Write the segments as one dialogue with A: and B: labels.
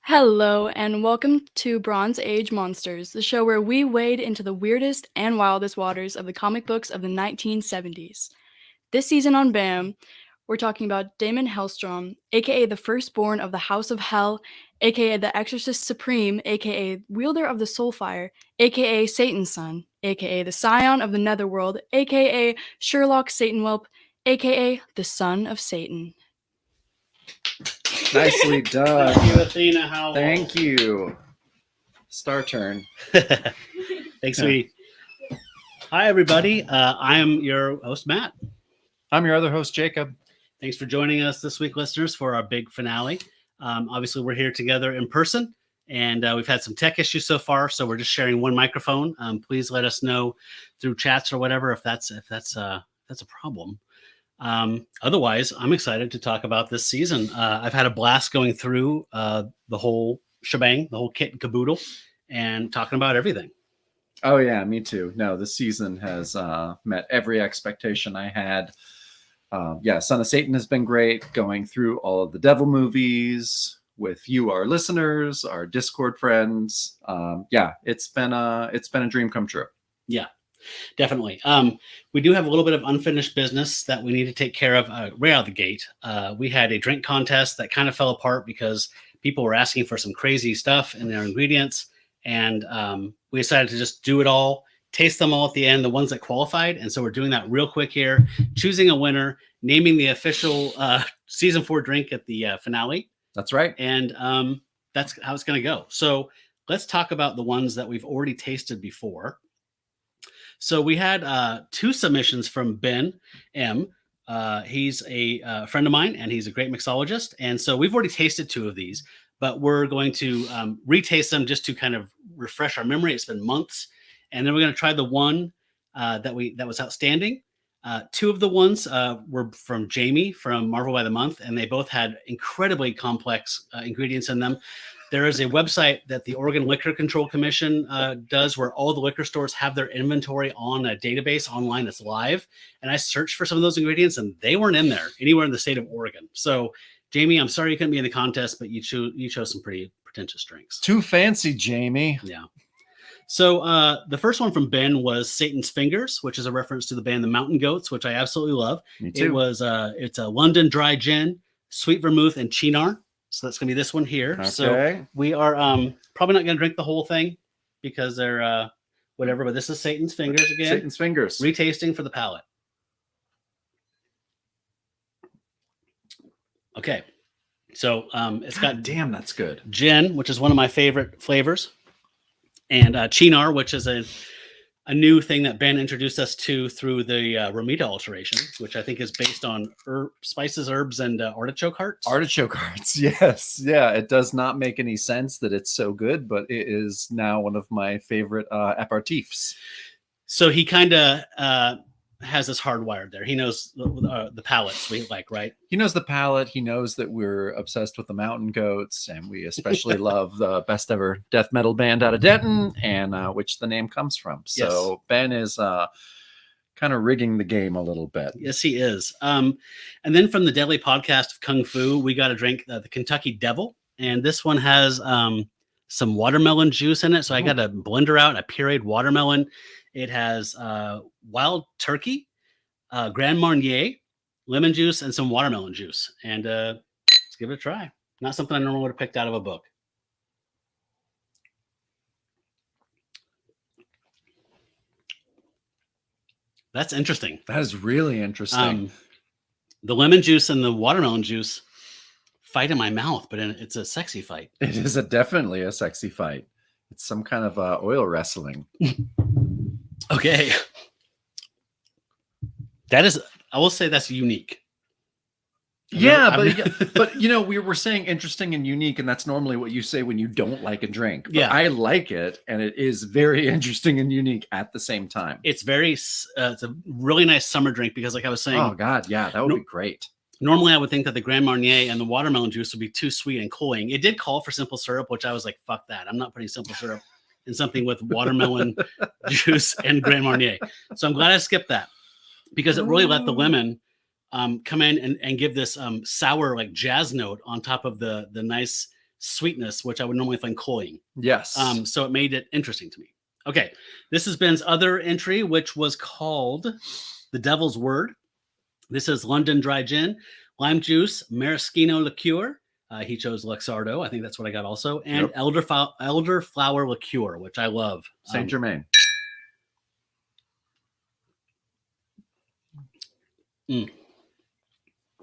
A: Hello, and welcome to Bronze Age Monsters, the show where we wade into the weirdest and wildest waters of the comic books of the 1970s. This season on BAM, we're talking about Damon Hellstrom, aka the firstborn of the House of Hell, aka the Exorcist Supreme, aka wielder of the Soulfire, aka Satan's son, aka the scion of the Netherworld, aka Sherlock Satanwhelp, aka the son of Satan.
B: Nicely done.
C: Thank you, Athena Howell.
B: Thank you. Star turn.
C: Thanks, sweetie. Hi, everybody. I am your host, Matt.
B: I'm your other host, Jacob.
C: Thanks for joining us this week, listeners, for our big finale. Obviously, we're here together in person, and we've had some tech issues so far, so we're just sharing one microphone. Please let us know through chats or whatever if that's a problem. Otherwise, I'm excited to talk about this season. I've had a blast going through the whole shebang, the whole kit and caboodle, and talking about everything.
B: Oh, yeah, me too. No, this season has met every expectation I had. Son of Satan has been great, going through all of the devil movies with you, our listeners, our Discord friends. It's been a dream come true.
C: Yeah. Definitely. We do have a little bit of unfinished business that we need to take care of right out of the gate. We had a drink contest that kind of fell apart because people were asking for some crazy stuff in their ingredients. And we decided to just do it all, taste them all at the end, the ones that qualified. And so we're doing that real quick here, choosing a winner, naming the official season 4 drink at the finale.
B: That's right.
C: And that's how it's going to go. So let's talk about the ones that we've already tasted before. So we had 2 submissions from Ben M. He's a friend of mine, and he's a great mixologist. And so we've already tasted 2 of these, but we're going to retaste them just to kind of refresh our memory. It's been months. And then we're going to try the one that was outstanding. 2 of the ones were from Jamie from Marvel by the Month, and they both had incredibly complex ingredients in them. There is a website that the Oregon Liquor Control Commission does where all the liquor stores have their inventory on a database online that's live. And I searched for some of those ingredients, and they weren't in there anywhere in the state of Oregon. So, Jamie, I'm sorry you couldn't be in the contest, but you chose some pretty pretentious drinks.
B: Too fancy, Jamie.
C: Yeah. So the first one from Ben was Satan's Fingers, which is a reference to the band The Mountain Goats, which I absolutely love.
B: Me too.
C: It's a London dry gin, sweet vermouth, and Chinar. So that's going to be this one here.
B: Okay.
C: So we are probably not going to drink the whole thing because they're whatever, but this is Satan's Fingers again.
B: Satan's Fingers.
C: Retasting for the palate. Okay. So it's got
B: damn, that's good.
C: Gin, which is one of my favorite flavors, and Chinar, which is a new thing that Ben introduced us to through the Romita alteration, which I think is based on spices, herbs, and artichoke hearts.
B: Artichoke hearts, yes. Yeah, it does not make any sense that it's so good, but it is now one of my favorite aperitifs.
C: So he kind of has this hardwired there. He knows the palates we like, right?
B: He knows the palate. He knows that we're obsessed with the Mountain Goats, and we especially love the best ever death metal band out of Denton, and which the name comes from. So yes. Ben is kind of rigging the game a little bit.
C: Yes, he is. And then from the Deadly Podcast of Kung Fu, we got a drink, the Kentucky Devil, and this one has some watermelon juice in it. So I got a blender out, a pureed watermelon. It has wild turkey, Grand Marnier, lemon juice, and some watermelon juice. And let's give it a try. Not something I normally would have picked out of a book. That's interesting.
B: That is really interesting.
C: The lemon juice and the watermelon juice fight in my mouth, but it's a sexy fight.
B: It is definitely a sexy fight. It's some kind of oil wrestling.
C: Okay. I will say that's unique.
B: But you know, we were saying interesting and unique, and that's normally what you say when you don't like a drink. But I like it, and it is very interesting and unique at the same time.
C: It's it's a really nice summer drink because, like I was saying,
B: oh god, yeah, that would be great.
C: Normally, I would think that the Grand Marnier and the watermelon juice would be too sweet and cloying. It did call for simple syrup, which I was like, fuck that. I'm not putting simple syrup in something with watermelon juice and Grand Marnier. So I'm glad I skipped that because it really let the lemon come in and give this sour like jazz note on top of the nice sweetness, which I would normally find cloying.
B: Yes.
C: So it made it interesting to me. Okay, this is Ben's other entry, which was called The Devil's Word. This is London Dry Gin, lime juice, maraschino liqueur. He chose Luxardo. I think that's what I got also. And elderflower liqueur, which I love.
B: Saint Germain.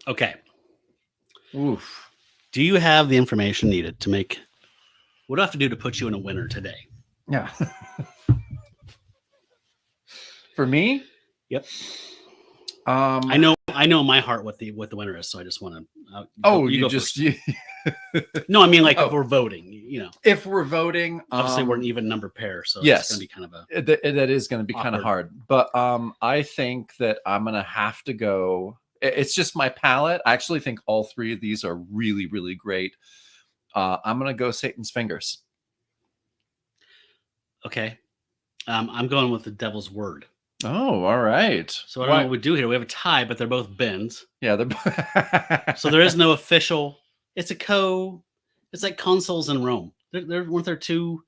C: Okay.
B: Oof.
C: Do you have the information needed to make? What do I have to do to put you in a winner today?
B: Yeah. For me?
C: Yep.
B: I
C: I know in my heart what the winner is, so I just want to.
B: you just you,
C: No, I mean like if we're voting,
B: if we're voting,
C: obviously we're an even number pair, so
B: yes,
C: it's going to be kind of
B: that is going to be kind of hard. But I think that I'm going to have to go. It's just my palate. I actually think all three of these are really, really great. I'm going to go Satan's Fingers.
C: Okay. I'm going with The Devil's Word.
B: Oh, all right.
C: So I don't know what we do here. We have a tie, but they're both Ben's.
B: Yeah.
C: So there is no official. It's like consuls in Rome. Weren't there two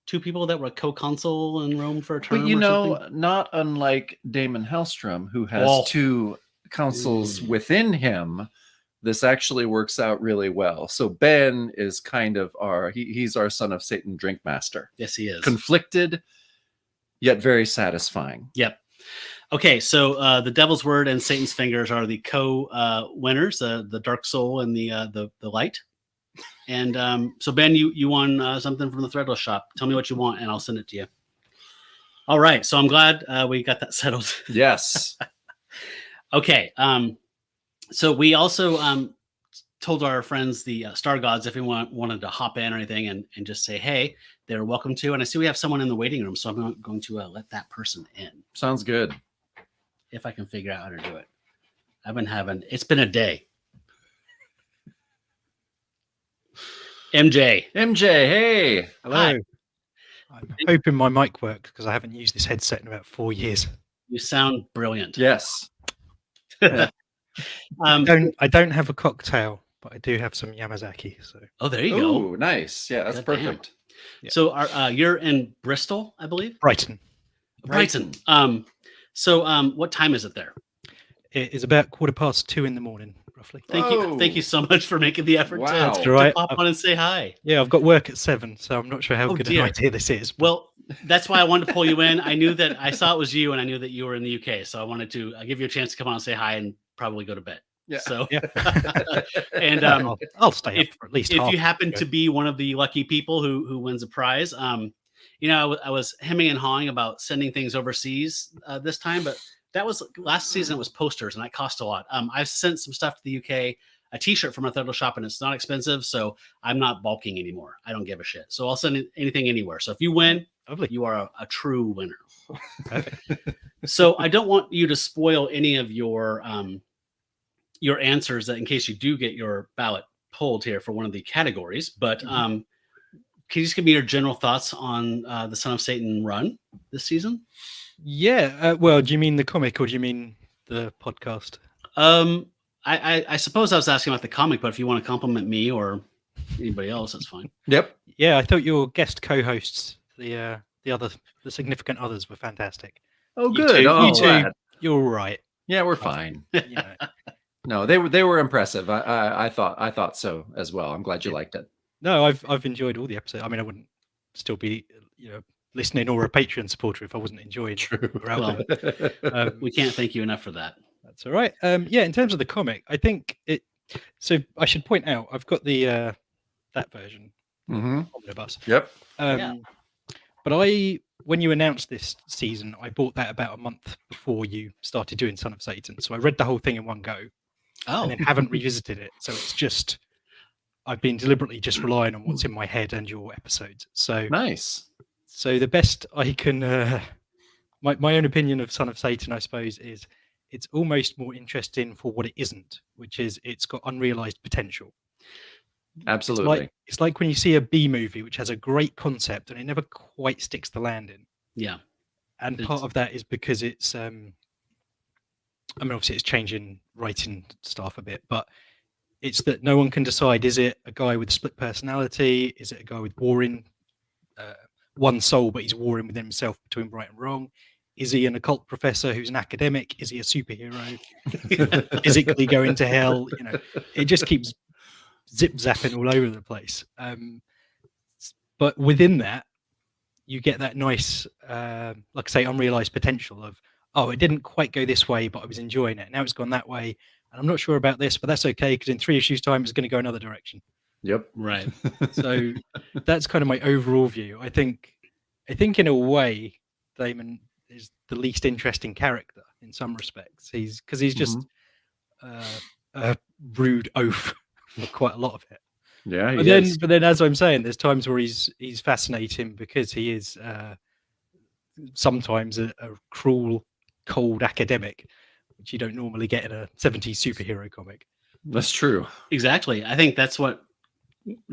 C: people that were co-consul in Rome for a term?
B: But not unlike Damon Hellstrom, who has two consuls within him, this actually works out really well. So Ben is kind of he's our son of Satan drink master.
C: Yes, he is.
B: Conflicted, yet very satisfying.
C: Yep. Okay, so The Devil's Word and Satan's Fingers are the co-winners, the Dark Soul and the Light. And so Ben, you won something from the Threadless shop. Tell me what you want, and I'll send it to you. All right, so I'm glad we got that settled.
B: Yes.
C: Okay. So we also told our friends, the Star Gods, if anyone wanted to hop in or anything and just say, hey, they're welcome to. And I see we have someone in the waiting room, so I'm going to let that person in.
B: Sounds good.
C: If I can figure out how to do it. It's been a day. MJ,
B: hey.
D: Hello.
C: Hi.
D: I'm hoping my mic works because I haven't used this headset in about 4 years.
C: You sound brilliant.
B: Yes.
D: I don't have a cocktail, but I do have some Yamazaki. So
C: There you go.
B: Oh, nice. Yeah, that's perfect.
D: Yeah.
C: So you're in Bristol, I believe?
D: Brighton.
C: Brighton. So what time is it there?
D: It is about 2:15 in the morning, roughly.
C: Thank you so much for making the effort
B: Wow.
C: to pop on and say hi.
D: Yeah, I've got work at 7, so I'm not sure how good an idea this is. But...
C: Well, that's why I wanted to pull you in. I knew that I saw it was you, and I knew that you were in the UK, so I wanted to give you a chance to come on and say hi and probably go to bed.
B: Yeah.
C: So,
D: yeah.
C: And
D: I'll stay up for at least.
C: If you happen to be one of the lucky people who wins a prize, I was hemming and hawing about sending things overseas this time, but that was last season. It was posters, and that cost a lot. I've sent some stuff to the UK, a T-shirt from a Threadless shop, and it's not expensive, so I'm not bulking anymore. I don't give a shit. So I'll send anything anywhere. So if you win,
D: Lovely.
C: You are a true winner. So I don't want you to spoil any of your answers, that in case you do get your ballot pulled here for one of the categories. But can you just give me your general thoughts on the Son of Satan run this season?
D: Yeah. Well, do you mean the comic or do you mean the podcast?
C: I suppose I was asking about the comic, but if you want to compliment me or anybody else, that's fine.
D: Yep. Yeah, I thought your guest co-hosts, the significant others, were fantastic.
B: Oh, good.
D: You two, you're all right.
B: Yeah, we're fine.
D: You know.
B: No, they were impressive. I thought so as well. I'm glad you liked it.
D: No, I've enjoyed all the episodes. I mean, I wouldn't still be listening or a Patreon supporter if I wasn't enjoying.
C: Well, we can't thank you enough for that.
D: That's all right. Yeah, in terms of the comic, I think it. So I should point out, I've got the that version omnibus.
B: Yep.
D: But when you announced this season, I bought that about a month before you started doing Son of Satan. So I read the whole thing in one go.
C: Oh.
D: And then haven't revisited it. So it's just, I've been deliberately just relying on what's in my head and your episodes. So
B: nice.
D: So the best I can, my own opinion of Son of Satan, I suppose, is it's almost more interesting for what it isn't, which is it's got unrealized potential.
B: Absolutely.
D: It's like when you see a B movie which has a great concept and it never quite sticks the landing.
C: Yeah.
D: And part of that is because it's I mean, obviously it's changing writing staff a bit, but it's that no one can decide, is it a guy with split personality? Is it a guy with warring one soul, but he's warring within himself between right and wrong? Is he an occult professor who's an academic? Is he a superhero? Physically going to hell? It just keeps zip zapping all over the place. But within that, you get that nice, like I say, unrealized potential of, oh, it didn't quite go this way, but I was enjoying it. Now it's gone that way, and I'm not sure about this, but that's okay because in 3 issues' time, it's going to go another direction.
B: Yep.
C: Right.
D: So that's kind of my overall view. I think in a way, Damon is the least interesting character in some respects. He's just a rude oaf for quite a lot of it.
B: Yeah.
D: But then, as I'm saying, there's times where he's fascinating because he is sometimes a cruel, cold academic, which you don't normally get in a 70s superhero comic.
B: That's true.
C: Exactly. I think that's what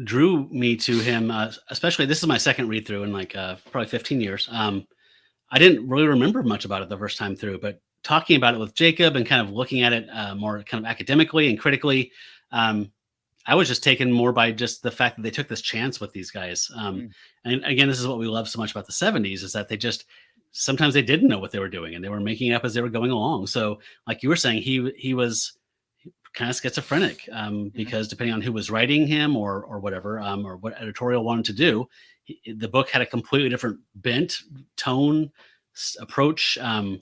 C: drew me to him. Especially, this is my second read through in like probably 15 years. I didn't really remember much about it the first time through, but talking about it with Jacob and kind of looking at it more kind of academically and critically, I was just taken more by just the fact that they took this chance with these guys. And again, this is what we love so much about the 70s is that they just, sometimes they didn't know what they were doing and they were making it up as they were going along. So like you were saying, he was kind of schizophrenic because depending on who was writing him or whatever, or what editorial wanted to do, the book had a completely different bent, tone, approach. And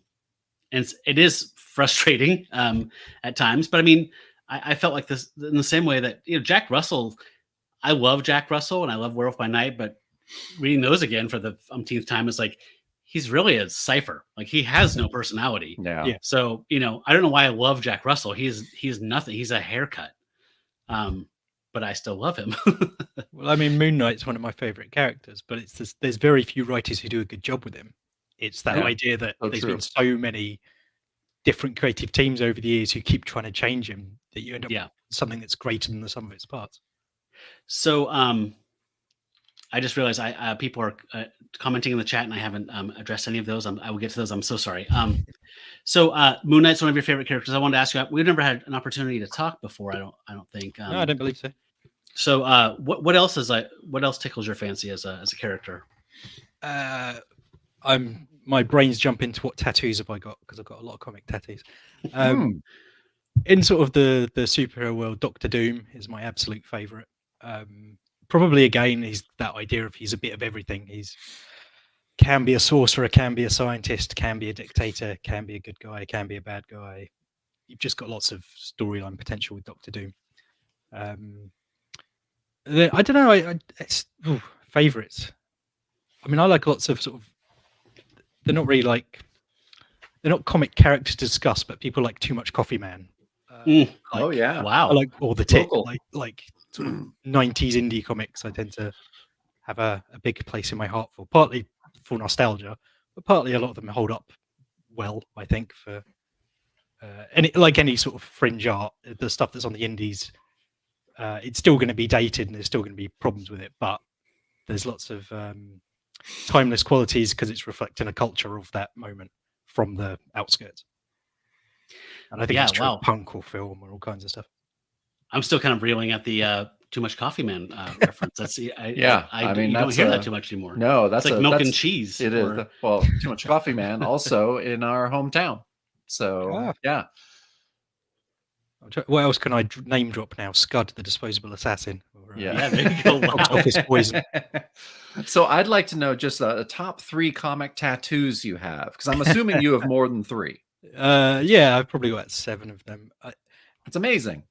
C: it is frustrating at times, but I mean, I felt like this in the same way that, Jack Russell, I love Jack Russell and I love Werewolf by Night, but reading those again for the umpteenth time is like, he's really a cipher. Like he has no personality.
B: Yeah.
C: So, I don't know why I love Jack Russell. He's nothing. He's a haircut. But I still love him.
D: Well, I mean, Moon Knight's one of my favorite characters, but it's this, there's very few writers who do a good job with him. It's that idea that there's been so many different creative teams over the years who keep trying to change him that you end up with something that's greater than the sum of its parts.
C: So I just realized people are commenting in the chat and I haven't addressed any of those. I will get to those. I'm so sorry. So Moon Knight's one of your favorite characters. I wanted to ask you, we've never had an opportunity to talk before. I don't think.
D: No, I don't believe so.
C: So what else tickles your fancy as a character?
D: My brain's jumping to what tattoos have I got, because I've got a lot of comic tattoos. In sort of the superhero world, Doctor Doom is my absolute favorite. Probably again, he's that idea of he's a bit of everything. He's can be a sorcerer, can be a scientist, can be a dictator, can be a good guy, can be a bad guy. You've just got lots of storyline potential with Doctor Doom. I don't know. Favorites. I mean, I like lots of sort of. They're not comic characters to discuss, but people like Too Much Coffee Man.
B: Oh yeah,
C: wow!
D: Or the Tick, like sort of 90s indie comics. I tend to have a big place in my heart for, partly for nostalgia, but partly a lot of them hold up well. I think for any sort of fringe art, the stuff that's on the indies, it's still going to be dated and there's still going to be problems with it, but there's lots of timeless qualities because it's reflecting a culture of that moment from the outskirts. And I think it's true of punk or film or all kinds of stuff.
C: I'm still kind of reeling at the Too Much Coffee Man reference. That's
B: I mean,
C: you don't hear that too much anymore.
B: No, that's
C: like milk and cheese.
B: It is. Well, Too Much Coffee Man also in our hometown. So yeah.
D: What else can I name drop now? Scud, the disposable assassin. Or,
C: yeah, there you go. Wow.
D: Office Poison.
B: So I'd like to know just the top 3 comic tattoos you have, because I'm assuming you have more than 3.
D: Yeah, I've probably got 7 of them.
B: It's amazing.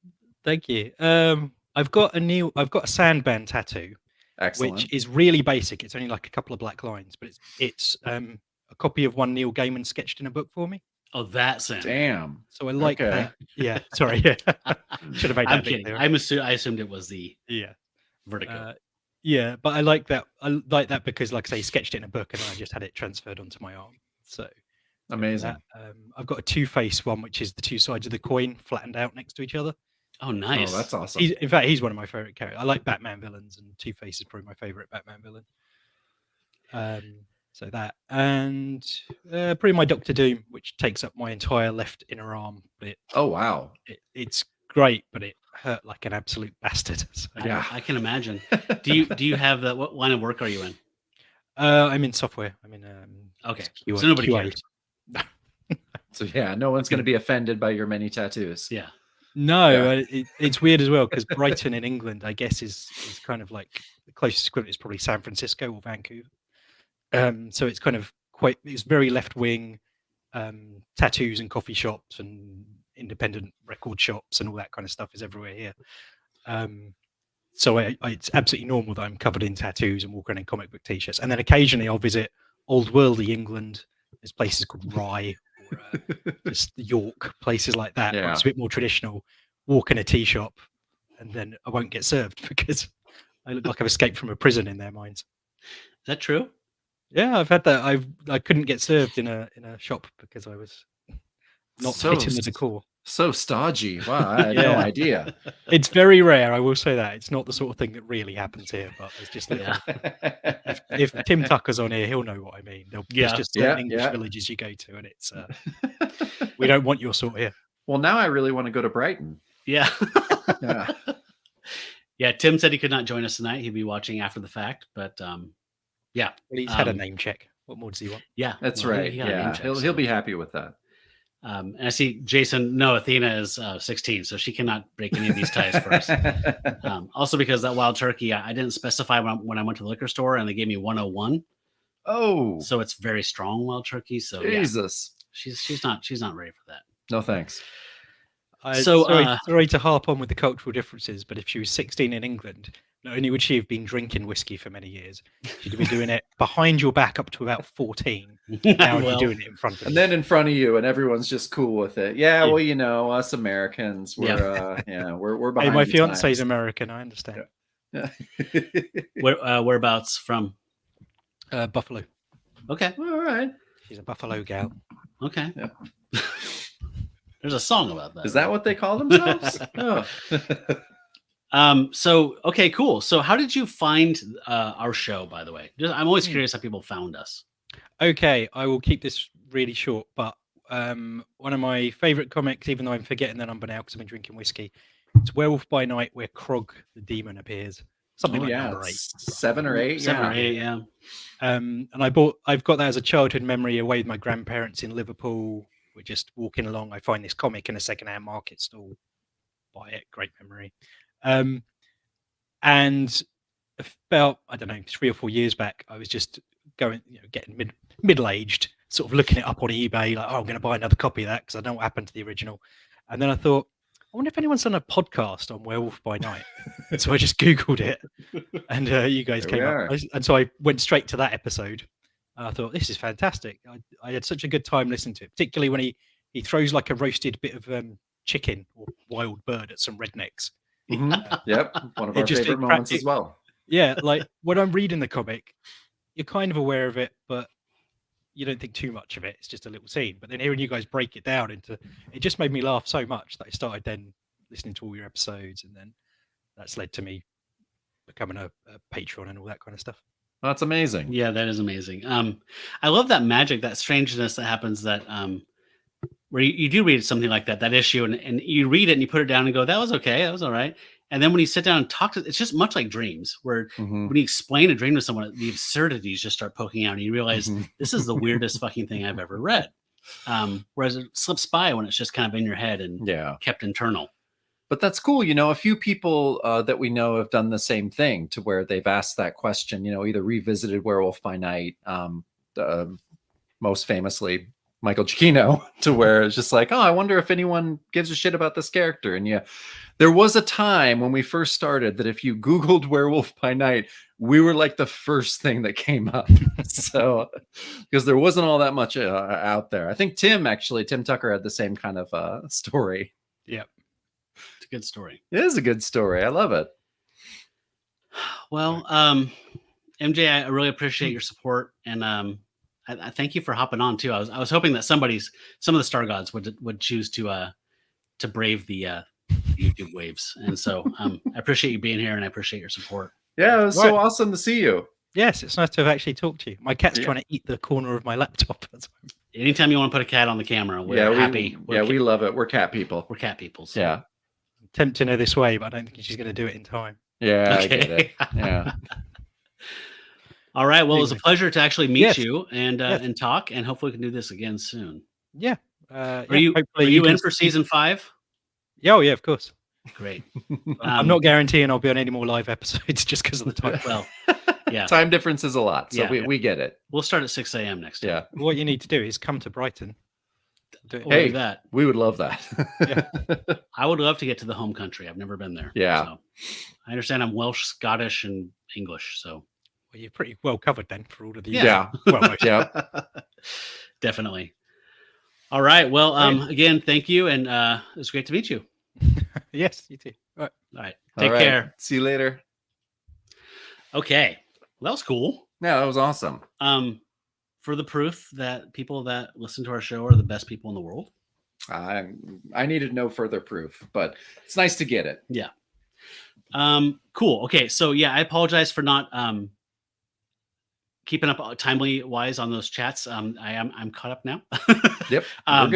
D: Thank you. I've got a Sandman tattoo.
B: Excellent.
D: Which is really basic. It's only like a couple of black lines, but it's a copy of one Neil Gaiman sketched in a book for me.
C: Oh, that's it.
B: Damn.
D: So I like that. Yeah, sorry. Yeah. Should have made that.
C: I'm kidding. I assumed it was the Vertigo.
D: Yeah, but I like that. I like that because, like I say, he sketched it in a book, and then I just had it transferred onto my arm. So
B: amazing.
D: I've got a Two-Face one, which is the two sides of the coin flattened out next to each other.
C: Oh, nice.
B: Oh, that's awesome.
D: In fact, he's one of my favorite characters. I like Batman villains, and Two-Face is probably my favorite Batman villain. So that, and probably my Doctor Doom, which takes up my entire left inner arm. But
B: oh wow,
D: it's great, but it hurt like an absolute bastard. So,
B: Yeah.
C: I can imagine. Do you have that? What line of work are you in?
D: I'm in software. I'm in
C: Okay,
D: QA,
C: so nobody
D: QA.
C: cares.
B: So yeah, no one's going to be offended by your many tattoos.
C: Yeah.
D: No,
B: Yeah.
D: it's weird as well because Brighton in England, I guess, is kind of like the closest equivalent is probably San Francisco or Vancouver. So it's kind of it's very left wing, tattoos and coffee shops and independent record shops and all that kind of stuff is everywhere here. So it's absolutely normal that I'm covered in tattoos and walk around in comic book t-shirts. And then occasionally I'll visit old worldy England. There's places called Rye or just York, places like that. Where
B: Yeah.
D: it's a bit more traditional. Walk in a tea shop and then I won't get served because I look like I've escaped from a prison in their minds.
C: Is that true?
D: Yeah, I've had that. I couldn't get served in a shop because I was not
B: So
D: fitting the decor.
B: So stodgy. Wow, I had no
D: Yeah.
B: idea.
D: It's very rare, I will say that. It's not the sort of thing that really happens here, but it's just little,
C: Yeah.
D: if Tim Tucker's on here, he'll know what I mean. There's
C: Yeah.
D: just certain
B: Yeah,
D: English
B: yeah.
D: villages you go to, and it's we don't want your sort here.
B: Well, now I really want to go to Brighton.
C: Yeah.
B: Yeah.
C: Yeah. Tim said he could not join us tonight. He'd be watching after the fact, but yeah,
D: Well, he's had a
C: Um,
D: name check. What more does he want?
C: yeah,
B: That's
C: well,
B: right.
C: he got a name
B: Yeah.
C: check,
B: He'll
C: so.
B: be happy with that.
C: And I see Jason. No, Athena is 16, so she cannot break any of these ties for us. Also, because that wild turkey, I didn't specify when I went to the liquor store, and they gave me 101,
B: Oh,
C: so it's very strong wild turkey. So yeah,
B: Jesus.
C: she's not ready for that.
B: No thanks.
C: So,
D: Sorry to harp on with the cultural differences, but if she was 16 in England, not only would she have been drinking whiskey for many years, she'd have been doing it behind your back up to about 14. Now
C: Well,
D: you're doing it in front of
B: And
D: you.
B: then in front of you, and everyone's just cool with it. Yeah,
C: Yeah.
B: well, you know, us Americans, we're we're
D: Hey,
B: behind.
D: my
B: the
D: fiance's
B: times.
D: American, I understand.
B: Yeah.
C: whereabouts from?
D: Buffalo.
C: Okay,
B: All right.
D: She's a Buffalo gal.
C: okay.
B: Yeah.
C: There's a song about that.
B: Is that what they call themselves? Oh.
C: So okay, cool. So how did you find our show, by the way? I'm always curious how people found us.
D: Okay, I will keep this really short, but one of my favorite comics, even though I'm forgetting the number now because I've been drinking whiskey, it's Werewolf by Night, where Krog the demon appears. Something
B: Oh,
D: like
B: yeah,
D: number 8.
B: 7 or 8.
C: 7
B: yeah.
C: or 8, yeah.
D: And I've got that as a childhood memory away with my grandparents in Liverpool. We're just walking along. I find this comic in a secondhand market stall. Buy it. Great memory. And about, I don't know, 3 or 4 years back, I was just going, getting middle-aged, sort of looking it up on eBay, like, oh, I'm going to buy another copy of that because I know what happened to the original. And then I thought, I wonder if anyone's done a podcast on Werewolf by Night. So I just Googled it, and you guys
B: There we
D: came
B: are.
D: up. And so I went straight to that episode. And I thought, this is fantastic. I had such a good time listening to it, particularly when he throws like a roasted bit of chicken or wild bird at some rednecks.
B: Mhm. Yep. One of
D: It
B: our
D: just-
B: favorite
D: it
B: moments
D: cracked-
B: as well.
D: Yeah, like when I'm reading the comic, you're kind of aware of it, but you don't think too much of it. It's just a little scene. But then hearing you guys break it down it just made me laugh so much that I started then listening to all your episodes, and then that's led to me becoming a patron and all that kind of stuff.
B: That's amazing.
C: Yeah, that is amazing. I love that magic, that strangeness that happens that where you do read something like that issue, and you read it and you put it down and go, that was okay, that was all right. And then when you sit down and talk it's just much like dreams, where
B: Mhm.
C: when you explain a dream to someone, the absurdities just start poking out, and you realize
B: Mhm.
C: this is the weirdest fucking thing I've ever read. Whereas it slips by when it's just kind of in your head and
B: Yeah.
C: kept internal.
B: But that's cool. You know, a few people that we know have done the same thing, to where they've asked that question, either revisited Werewolf by Night, most famously Michael Giacchino, to where it's just like, oh, I wonder if anyone gives a shit about this character. And yeah, there was a time when we first started that if you Googled Werewolf by Night, we were like the first thing that came up. So, because there wasn't all that much out there. I think Tim Tucker had the same kind of story.
C: It's a good story.
B: It is a good story. I love it.
C: Well, MJ, I really appreciate your support, and I thank you for hopping on too. I was hoping that some of the Star Gods would choose to brave the YouTube waves, and so I appreciate you being here, and I appreciate your support.
B: Yeah, it was
D: Right.
B: so awesome to see you.
D: Yes, it's nice to have actually talked to you. My cat's
B: Yeah.
D: trying to eat the corner of my laptop.
C: Anytime you want to put a cat on the camera, we're happy.
B: We love it. We're cat people.
C: We're cat people. So.
B: Yeah.
D: tempting her this way, but I don't think she's going to do it in time.
B: Yeah, I get it. Yeah.
C: All right. Well, it was a
D: Exactly.
C: pleasure to actually meet
D: Yes.
C: you and
D: Yes.
C: and talk, and hopefully we can do this again soon.
D: Yeah.
C: Are you
D: hopefully
C: in
D: can
C: for
D: see-
C: season 5?
D: Yeah, oh, yeah, of course.
C: Great.
D: I'm not guaranteeing I'll be on any more live episodes just because of the time.
C: Well, yeah.
B: Time difference is a lot, so
C: Yeah.
B: we get it.
C: We'll start at 6 a.m. next time.
B: Yeah,
D: What you need to do is come to Brighton. Do it.
C: We'll do
B: Hey.
C: that.
B: we would love that.
C: I would love to get to the home country. I've never been there.
B: Yeah.
C: So I understand I'm Welsh, Scottish, and English. So
D: Well, you're pretty well covered then for all of the.
B: Yeah.
D: Well, most.
B: Yeah.
C: Definitely. All right. Well,
D: Great.
C: again, thank you. And it was great to meet you.
D: Yes, you too. Right.
C: All right.
B: All
C: Take
B: right.
C: care.
B: See you later.
C: Okay. Well, that was cool.
B: Yeah, that was awesome.
C: For the proof that people that listen to our show are the best people in the world.
B: I needed no further proof, but it's nice to get it.
C: Cool. Okay. So yeah, I apologize for not keeping up timely wise on those chats. I'm caught up now.
B: Yep,
C: Um,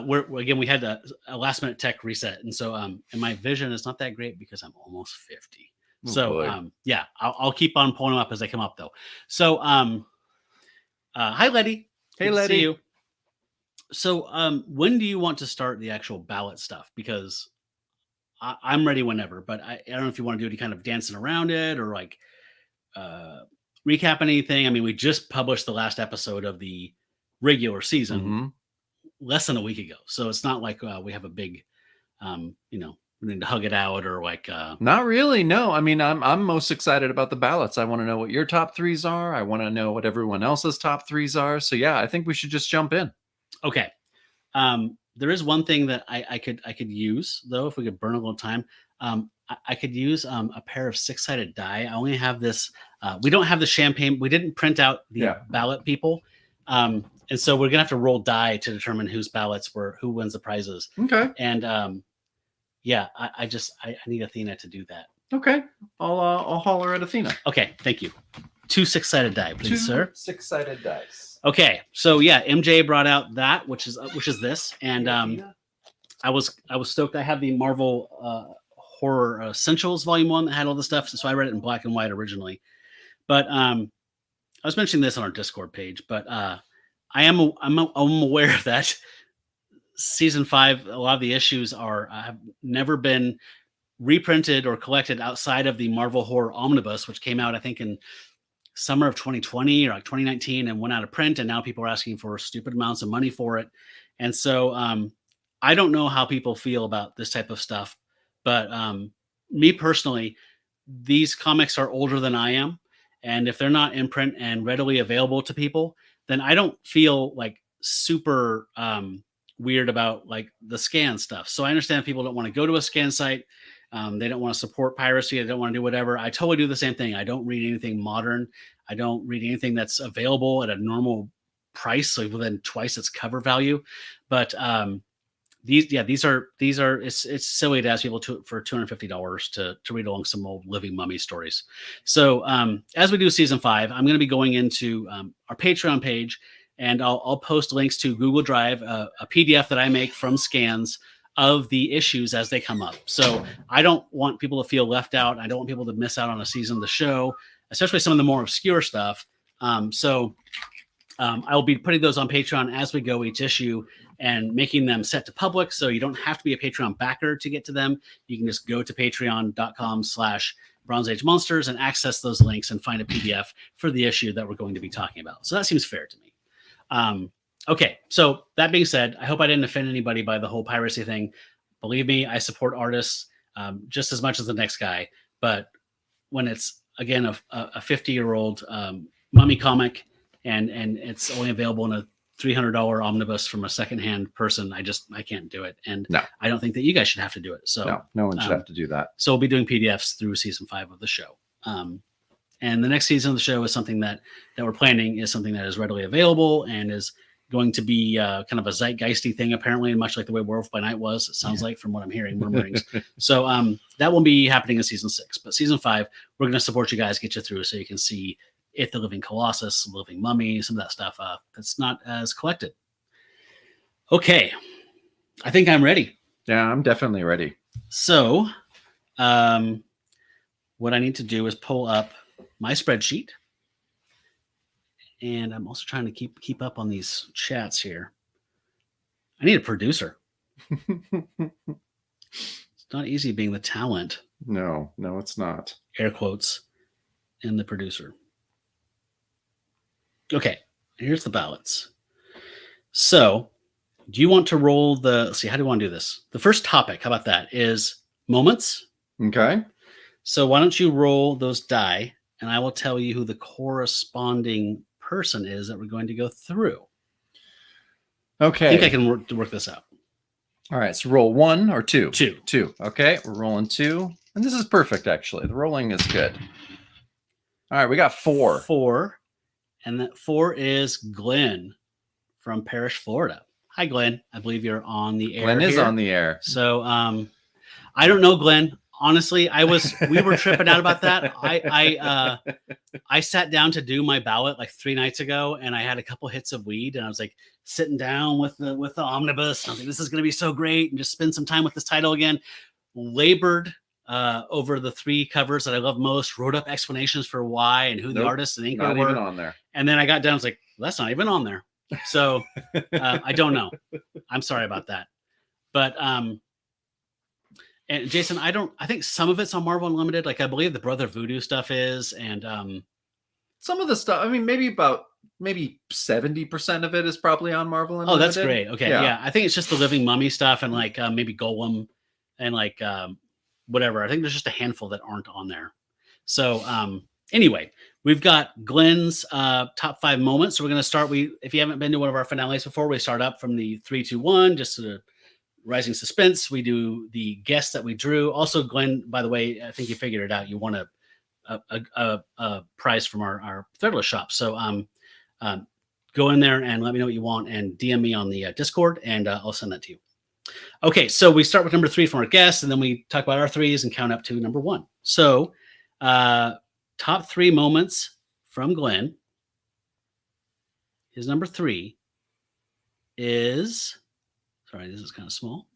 B: we're good.
C: We had a last minute tech reset, and so and my vision is not that great because I'm almost 50.
B: Oh,
C: So
B: boy.
C: yeah, I'll keep on pulling them up as they come up though. So hi Letty.
B: Hey,
C: Good to
B: Letty.
C: see you. So when do you want to start the actual ballot stuff? Because I'm ready whenever, but I don't know if you want to do any kind of dancing around it or like recap anything. I mean, we just published the last episode of the regular season
B: Mhm.
C: less than a week ago, so it's not like we have a big, we need to hug it out or like.
B: Not really. No, I mean, I'm most excited about the ballots. I want to know what your top threes are. I want to know what everyone else's top threes are. So yeah, I think we should just jump in.
C: Okay. There is one thing that I could use though, if we could burn a little time. I could use a pair of 6-sided die. I only have this. We don't have the champagne. We didn't print out the
B: Yeah.
C: ballot people, and so we're gonna have to roll die to determine whose ballots were who wins the prizes.
B: Okay.
C: And yeah, I need Athena to do that.
B: Okay. I'll holler at Athena.
C: Okay, thank you. 2 6-sided die, please, sir.
B: 6-sided dice.
C: Okay, so yeah, MJ brought out that, which is this, and I was stoked. I have the Marvel Horror Essentials Volume 1 that had all the stuff, so I read it in black and white originally. But I was mentioning this on our Discord page, but I'm aware that season 5, a lot of the issues have never been reprinted or collected outside of the Marvel Horror Omnibus, which came out I think in summer of 2020 or like 2019 and went out of print, and now people are asking for stupid amounts of money for it. And so I don't know how people feel about this type of stuff, but me personally, these comics are older than I am, and if they're not in print and readily available to people, then I don't feel like super weird about like the scan stuff. So I understand people don't want to go to a scan site. They don't want to support piracy. They don't want to do whatever. I totally do the same thing. I don't read anything modern. I don't read anything that's available at a normal price, so within twice its cover value. But these are it's silly to ask people for $250 to read along some old living mummy stories. So as we do season 5, I'm going to be going into our Patreon page, and I'll post links to Google Drive, a PDF that I make from scans of the issues as they come up. So I don't want people to feel left out. I don't want people to miss out on a season of the show, especially some of the more obscure stuff. So I'll be putting those on Patreon as we go each issue and making them set to public. So you don't have to be a Patreon backer to get to them. You can just go to patreon.com/Bronze Age Monsters and access those links and find a PDF for the issue that we're going to be talking about. So that seems fair to me. Okay, so that being said, I hope I didn't offend anybody by the whole piracy thing. Believe me, I support artists just as much as the next guy. But when it's, again, a 50-year-old mummy comic and it's only available in a $300 omnibus from a secondhand person, I can't do it. And
B: No.
C: I don't think that you guys should have to do it. So
B: No one should have to do that.
C: So we'll be doing PDFs through season 5 of the show. And the next season of the show is something that we're planning is something that is readily available and is going to be kind of a zeitgeisty thing, apparently, much like the way Werewolf by Night was. It sounds like, from what I'm hearing, murmurings. So that will be happening in season 6. But season 5, we're going to support you guys, get you through so you can see It, the Living Colossus, Living Mummy, some of that stuff that's not as collected. Okay. I think I'm ready.
B: Yeah, I'm definitely ready.
C: So, what I need to do is pull up my spreadsheet, and I'm also trying to keep up on these chats here. I need a producer. It's not easy being the talent,
B: No, it's not.
C: air quotes, and the producer. Okay, here's the ballots. So, do you want to roll let's see, how do you want to do this? The first topic, how about that, is moments.
B: Okay.
C: So why don't you roll those die, and I will tell you who the corresponding person is that we're going to go through.
B: Okay.
C: I think I can work this out.
B: All right. So roll 1 or 2?
C: 2.
B: 2. Okay. We're rolling 2. And this is perfect, actually. The rolling is good. All right. We got 4.
C: 4. And that 4 is Glenn from Parrish, Florida. Hi, Glenn. I believe you're on the air.
B: Glenn is
C: here.
B: on the air.
C: So I don't know, Glenn. Honestly, we were tripping out about that. I sat down to do my ballot like 3 nights ago, and I had a couple hits of weed, and I was like sitting down with the omnibus. And I was like, this is going to be so great, and just spend some time with this title again. Labored over the 3 covers that I love most. Wrote up explanations for why and who the artists and inker
B: Not
C: were.
B: even on there.
C: And then I got down. I was like, well, that's not even on there. So I don't know. I'm sorry about that. But and Jason, I think some of it's on Marvel Unlimited. Like I believe the Brother Voodoo stuff is, and
B: some of the stuff. I mean, maybe 70% of it is probably on Marvel Unlimited.
C: Oh, that's great. Okay, yeah. I think it's just the Living Mummy stuff and like maybe Golem and like whatever. I think there's just a handful that aren't on there. So anyway, we've got Glenn's top 5 moments. So we're going to start. If you haven't been to one of our finales before, we start up from the 3, 2, 1, just to the rising suspense. We do the guests that we drew. Also, Glenn, by the way, I think you figured it out. You won a prize from our Threadless shop. So go in there and let me know what you want and DM me on the Discord, and I'll send that to you. Okay, so we start with number 3 from our guests, and then we talk about our 3s and count up to number 1. So top 3 moments from Glenn. His number 3 is, sorry, this is kind of small.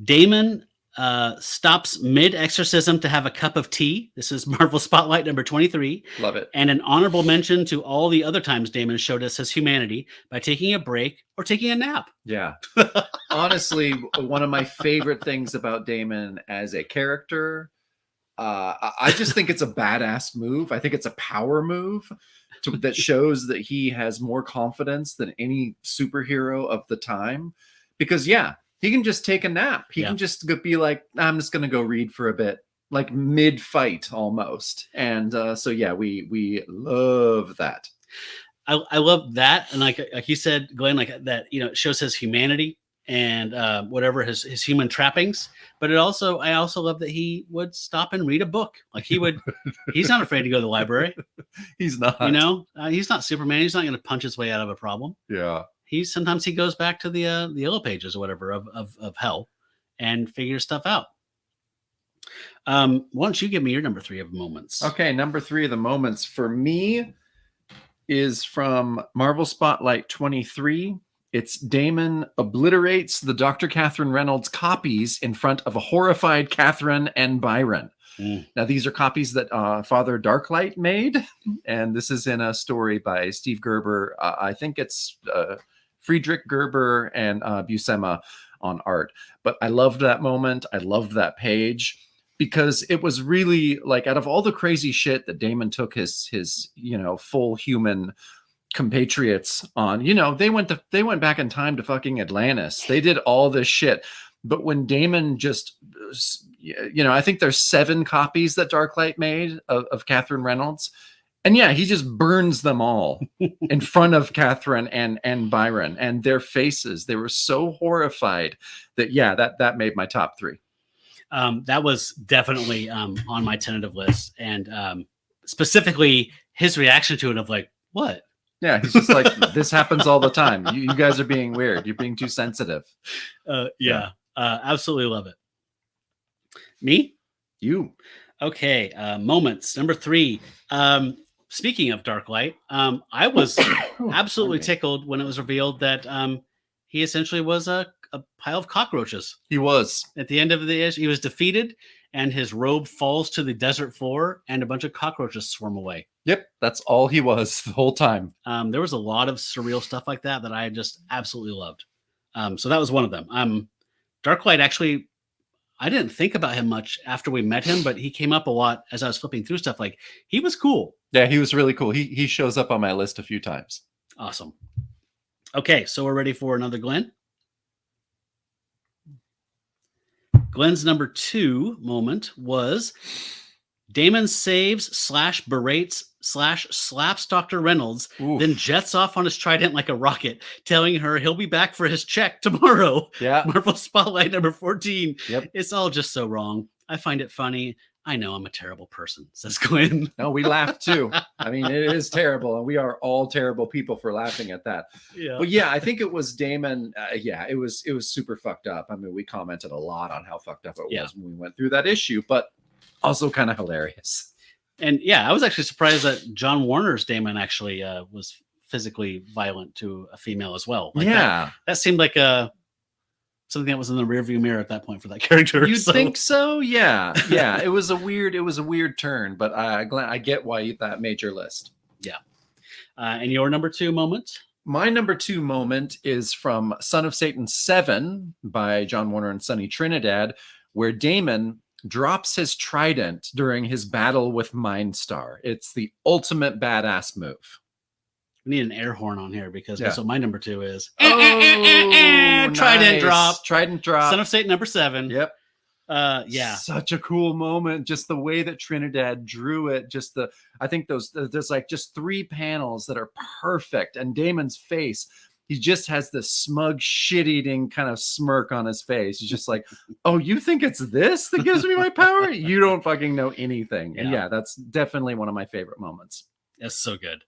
C: Damon stops mid-exorcism to have a cup of tea. This is Marvel Spotlight number 23.
B: Love it.
C: And an honorable mention to all the other times Damon showed us his humanity by taking a break or taking a nap.
B: Yeah. Honestly, one of my favorite things about Damon as a character, I just think it's a badass move. I think it's a power move that shows that he has more confidence than any superhero of the time. Because, yeah, he can just take a nap. He can just be like, I'm just going to go read for a bit, like mid-fight almost. And so, yeah, we love that.
C: I love that. And like you said, Glenn, like that, it shows his humanity and whatever his human trappings. But I also love that he would stop and read a book. Like he's not afraid to go to the library.
B: He's not.
C: He's not Superman. He's not going to punch his way out of a problem.
B: Yeah.
C: Sometimes he goes back to the yellow pages or whatever of hell and figures stuff out. Why don't you give me your number 3 of moments?
B: Okay, number 3 of the moments for me is from Marvel Spotlight 23. It's Damon obliterates the Dr. Catherine Reynolds copies in front of a horrified Catherine and Byron. Now, these are copies that Father Darklight made, and this is in a story by Steve Gerber. I think it's Friedrich Gerber and Buscema on art. But I loved that moment. I loved that page because it was really like, out of all the crazy shit that Damon took his full human compatriots on, they went back in time to fucking Atlantis. They did all this shit. But when Damon just, I think there's 7 copies that Darklight made of Catherine Reynolds. And yeah, he just burns them all in front of Catherine and Byron and their faces. They were so horrified that made my top 3.
C: That was definitely on my tentative list. And specifically his reaction to it of like, what?
B: Yeah, he's just like, this happens all the time. You guys are being weird. You're being too sensitive.
C: Absolutely love it. Me?
B: You.
C: Okay, moments. Number 3. Speaking of Darklight, I was absolutely tickled when it was revealed that he essentially was a pile of cockroaches.
B: He was.
C: At the end of the issue, he was defeated, and his robe falls to the desert floor, and a bunch of cockroaches swarm away.
B: Yep, that's all he was the whole time.
C: There was a lot of surreal stuff like that I just absolutely loved. So that was one of them. Darklight, actually, I didn't think about him much after we met him, but he came up a lot as I was flipping through stuff. Like, he was cool.
B: Yeah, he was really cool. He shows up on my list a few times.
C: Awesome. Okay, so we're ready for another Glenn. Glenn's number 2 moment was Damon saves / berates / slaps Dr. Reynolds,
B: Oof.
C: then jets off on his trident like a rocket, telling her he'll be back for his check tomorrow.
B: Yeah.
C: Marvel Spotlight number 14.
B: Yep.
C: It's all just so wrong. I find it funny. I know I'm a terrible person, says Glenn.
B: No, we laughed too. I mean, it is terrible, and we are all terrible people for laughing at that.
C: Yeah.
B: But yeah, I think it was Damon. Yeah, it was super fucked up. I mean, we commented a lot on how fucked up it was when we went through that issue, but also kind of hilarious.
C: And yeah, I was actually surprised that John Warner's Damon actually was physically violent to a female as well. Like that seemed like something that was in the rearview mirror at that point for that character.
B: You'd think so? Yeah. Yeah. It was a weird turn, but I get why that made your list.
C: Yeah. And your number 2 moment?
B: My number 2 moment is from Son of Satan 7 by John Warner and Sonny Trinidad, where Damon drops his trident during his battle with Mindstar. It's the ultimate badass move.
C: We need an air horn on here because that's what my number 2 is.
B: Oh,
C: Trident drop.
B: Trident drop.
C: Son of Satan number 7.
B: Yep.
C: Yeah.
B: Such a cool moment. Just the way that Trinidad drew it. I think there's like just 3 panels that are perfect. And Damon's face, he just has this smug, shit-eating kind of smirk on his face. He's just like, oh, you think it's this that gives me my power? You don't fucking know anything. And yeah, that's definitely one of my favorite moments.
C: That's so good.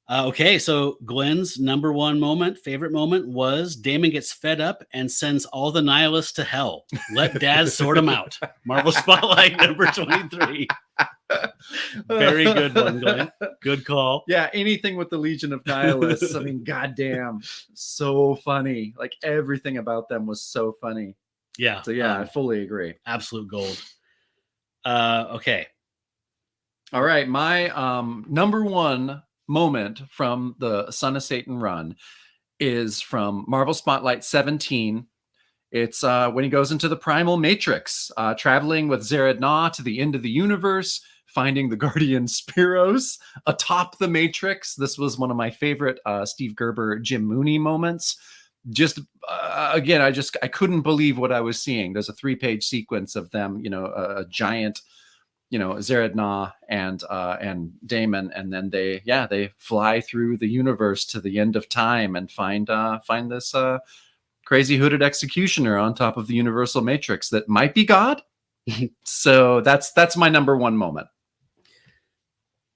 C: Okay, so Glenn's number 1 favorite moment was Damon gets fed up and sends all the nihilists to hell. Let Dad sort them out. Marvel Spotlight number 23. Very good one, Glenn. Good call.
B: Yeah, anything with the Legion of Nihilists. I mean, goddamn, so funny. Like everything about them was so funny.
C: Yeah.
B: So yeah, I fully agree.
C: Absolute gold. Okay.
B: All right, my number 1 moment from the Son of Satan run is from Marvel Spotlight 17. It's when he goes into the Primal Matrix, traveling with Zarad Na to the end of the universe, finding the Guardian Spiros atop the Matrix. This was one of my favorite Steve Gerber, Jim Mooney moments. Just again, I couldn't believe what I was seeing. There's a 3-page sequence of them, a giant, Zarad Na and Damon, and then they fly through the universe to the end of time and find this crazy hooded executioner on top of the Universal Matrix that might be God. So that's my number 1 moment.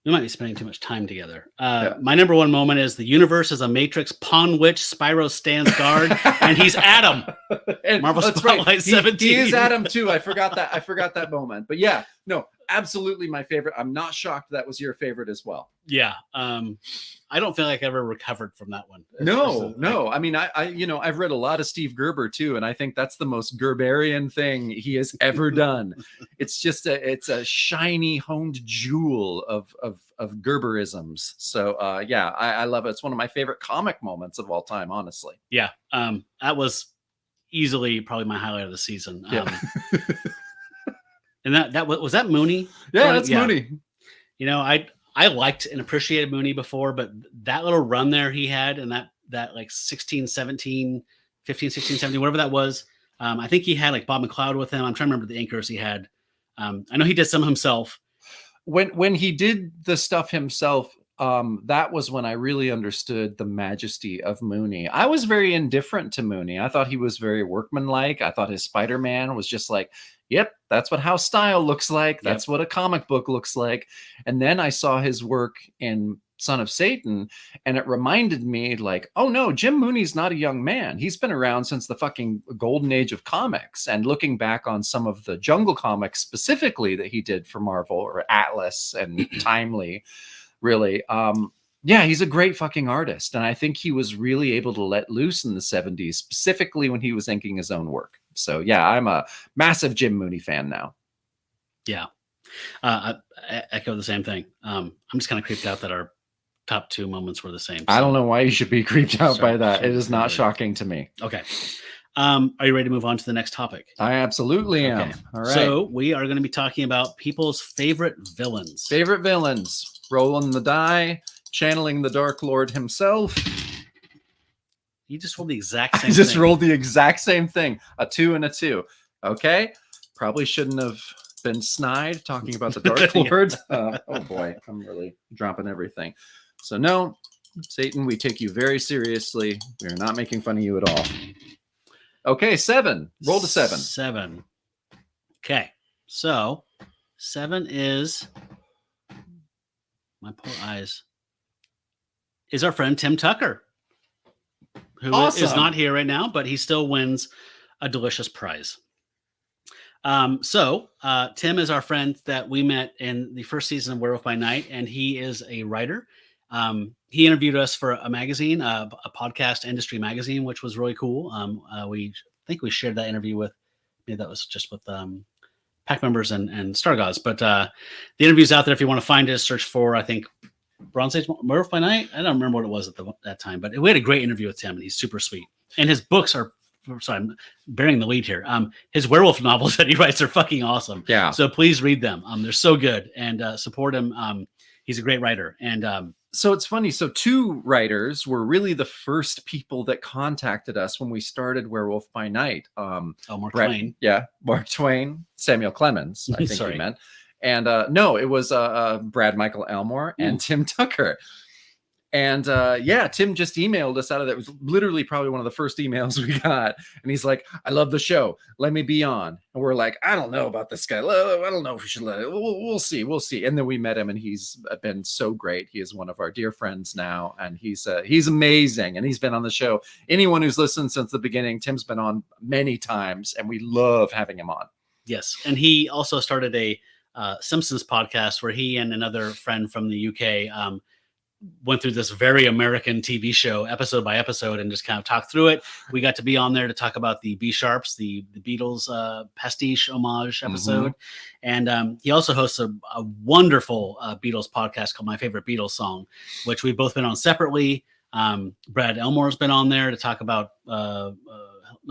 C: We might be spending too much time together. My number 1 moment is the universe is a matrix upon which Spyro stands guard, and he's Adam.
B: And
C: Marvel
B: that's
C: Spotlight
B: right.
C: 17.
B: He is Adam too. I forgot that moment. But yeah, no, absolutely my favorite. I'm not shocked that was your favorite as well.
C: Yeah. I don't feel like I ever recovered from that one.
B: No. I mean, I've read a lot of Steve Gerber too, and I think that's the most Gerberian thing he has ever done. It's just it's a shiny, honed jewel of Gerberisms. So yeah, I love it. It's one of my favorite comic moments of all time, honestly.
C: Yeah. That was easily probably my highlight of the season.
B: Yeah.
C: And that was that Mooney?
B: Yeah, that's Mooney.
C: I liked and appreciated Mooney before, but that little run there he had and that like 16, 17, 15, 16, 17, whatever that was. I think he had like Bob McLeod with him. I'm trying to remember the anchors he had. I know he did some himself.
B: When he did the stuff himself, that was when I really understood the majesty of Mooney. I was very indifferent to Mooney. I thought he was very workmanlike. I thought his Spider-Man was just like, yep, that's what House Style looks like. That's what a comic book looks like. And then I saw his work in Son of Satan, and it reminded me like, oh no, Jim Mooney's not a young man. He's been around since the fucking golden age of comics. And looking back on some of the Jungle comics specifically that he did for Marvel or Atlas and Timely, really, Yeah, he's a great fucking artist. And I think he was really able to let loose in the 70s, specifically when he was inking his own work. So yeah, I'm a massive Jim Mooney fan now.
C: Yeah. I echo the same thing. I'm just kind of creeped out that our top two moments were the same.
B: I don't
C: so-
B: know why you should be creeped out by that. It is not
C: really-
B: shocking to me.
C: Okay. Are you ready to move on to the next topic?
B: I absolutely am.
C: Okay.
B: All right.
C: So we are going to be talking about people's favorite villains.
B: Favorite villains. Rolling the die, channeling the Dark Lord himself.
C: You just rolled the exact same
B: I just
C: thing.
B: rolled the exact same thing. A 2 and a 2. Okay. Probably shouldn't have been snide talking about the Dark
C: Yeah.
B: Lord. Oh boy, I'm really dropping everything. So no, Satan, we take you very seriously. We are not making fun of you at all. Okay, 7. Roll to 7.
C: 7. Okay. So 7 is my poor eyes. Is our friend Tim Tucker, who is
B: Awesome.
C: not here right now, but he still wins a delicious prize. Tim is our friend that we met in the first season of Werewolf by Night, and he is a writer. He interviewed us for a magazine, a podcast industry magazine, which was really cool. We think we shared that interview with, maybe that was just with pack members and Star Gods, but the interview's out there if you want to find it. Search for, I think, Bronze Age Werewolf by Night. I don't remember what it was at that time, but we had a great interview with Tim, and he's super sweet. And his books are, sorry, I'm bearing the lead here. His werewolf novels that he writes are fucking awesome.
B: Yeah.
C: So please read them. They're so good, and support him. He's a great writer. And
B: So it's funny. So 2 writers were really the first people that contacted us when we started Werewolf by Night.
C: Mark
B: Brett-
C: Twain.
B: Yeah, Mark Twain, Samuel Clemens, I think
C: Sorry.
B: he meant. And no, it was Brad Michael Elmore and Tim Tucker. And yeah, Tim just emailed us out of that. It was literally probably one of the first emails we got. And he's like, I love the show. Let me be on. And we're like, I don't know about this guy. I don't know if we should let it. We'll see. We'll see. And then we met him, and he's been so great. He is one of our dear friends now. And he's amazing. And he's been on the show. Anyone who's listened since the beginning, Tim's been on many times, and we love having him on.
C: Yes. And he also started a Simpsons podcast where he and another friend from the UK went through this very American TV show episode by episode and just kind of talked through it. We got to be on there to talk about the B-Sharps, the Beatles pastiche homage episode. And he also hosts a wonderful Beatles podcast called My Favorite Beatles Song, which we've both been on separately. Brad Elmore's been on there to talk about not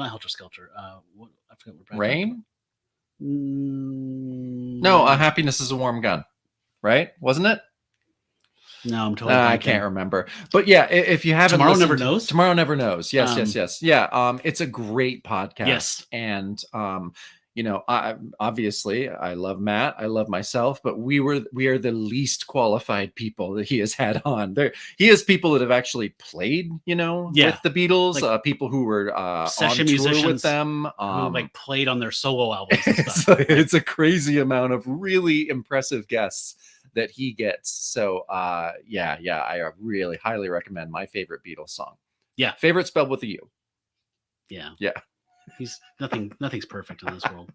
C: Helter Skelter. I forget what Brad
B: Rain?
C: Mm,
B: No, Happiness is a Warm Gun, right? Wasn't it?
C: No, I'm totally.
B: I
C: blanking.
B: can't remember. But yeah, if you haven't
C: Tomorrow
B: listened-
C: Never Knows?
B: Tomorrow Never Knows. Yes,
C: Um,
B: yes. Yeah. It's a great podcast.
C: Yes.
B: And I obviously I love Matt, I love myself, but we are the least qualified people that he has had on. He has people that have actually played, with the Beatles,
C: Like
B: people who were
C: session
B: on tour
C: musicians
B: with them.
C: Who like played on their solo albums and stuff.
B: it's a crazy amount of really impressive guests that he gets. So yeah, I really highly recommend My Favorite Beatles Song.
C: Yeah.
B: Favorite spelled with a U.
C: Yeah.
B: Yeah.
C: He's nothing's perfect in this world.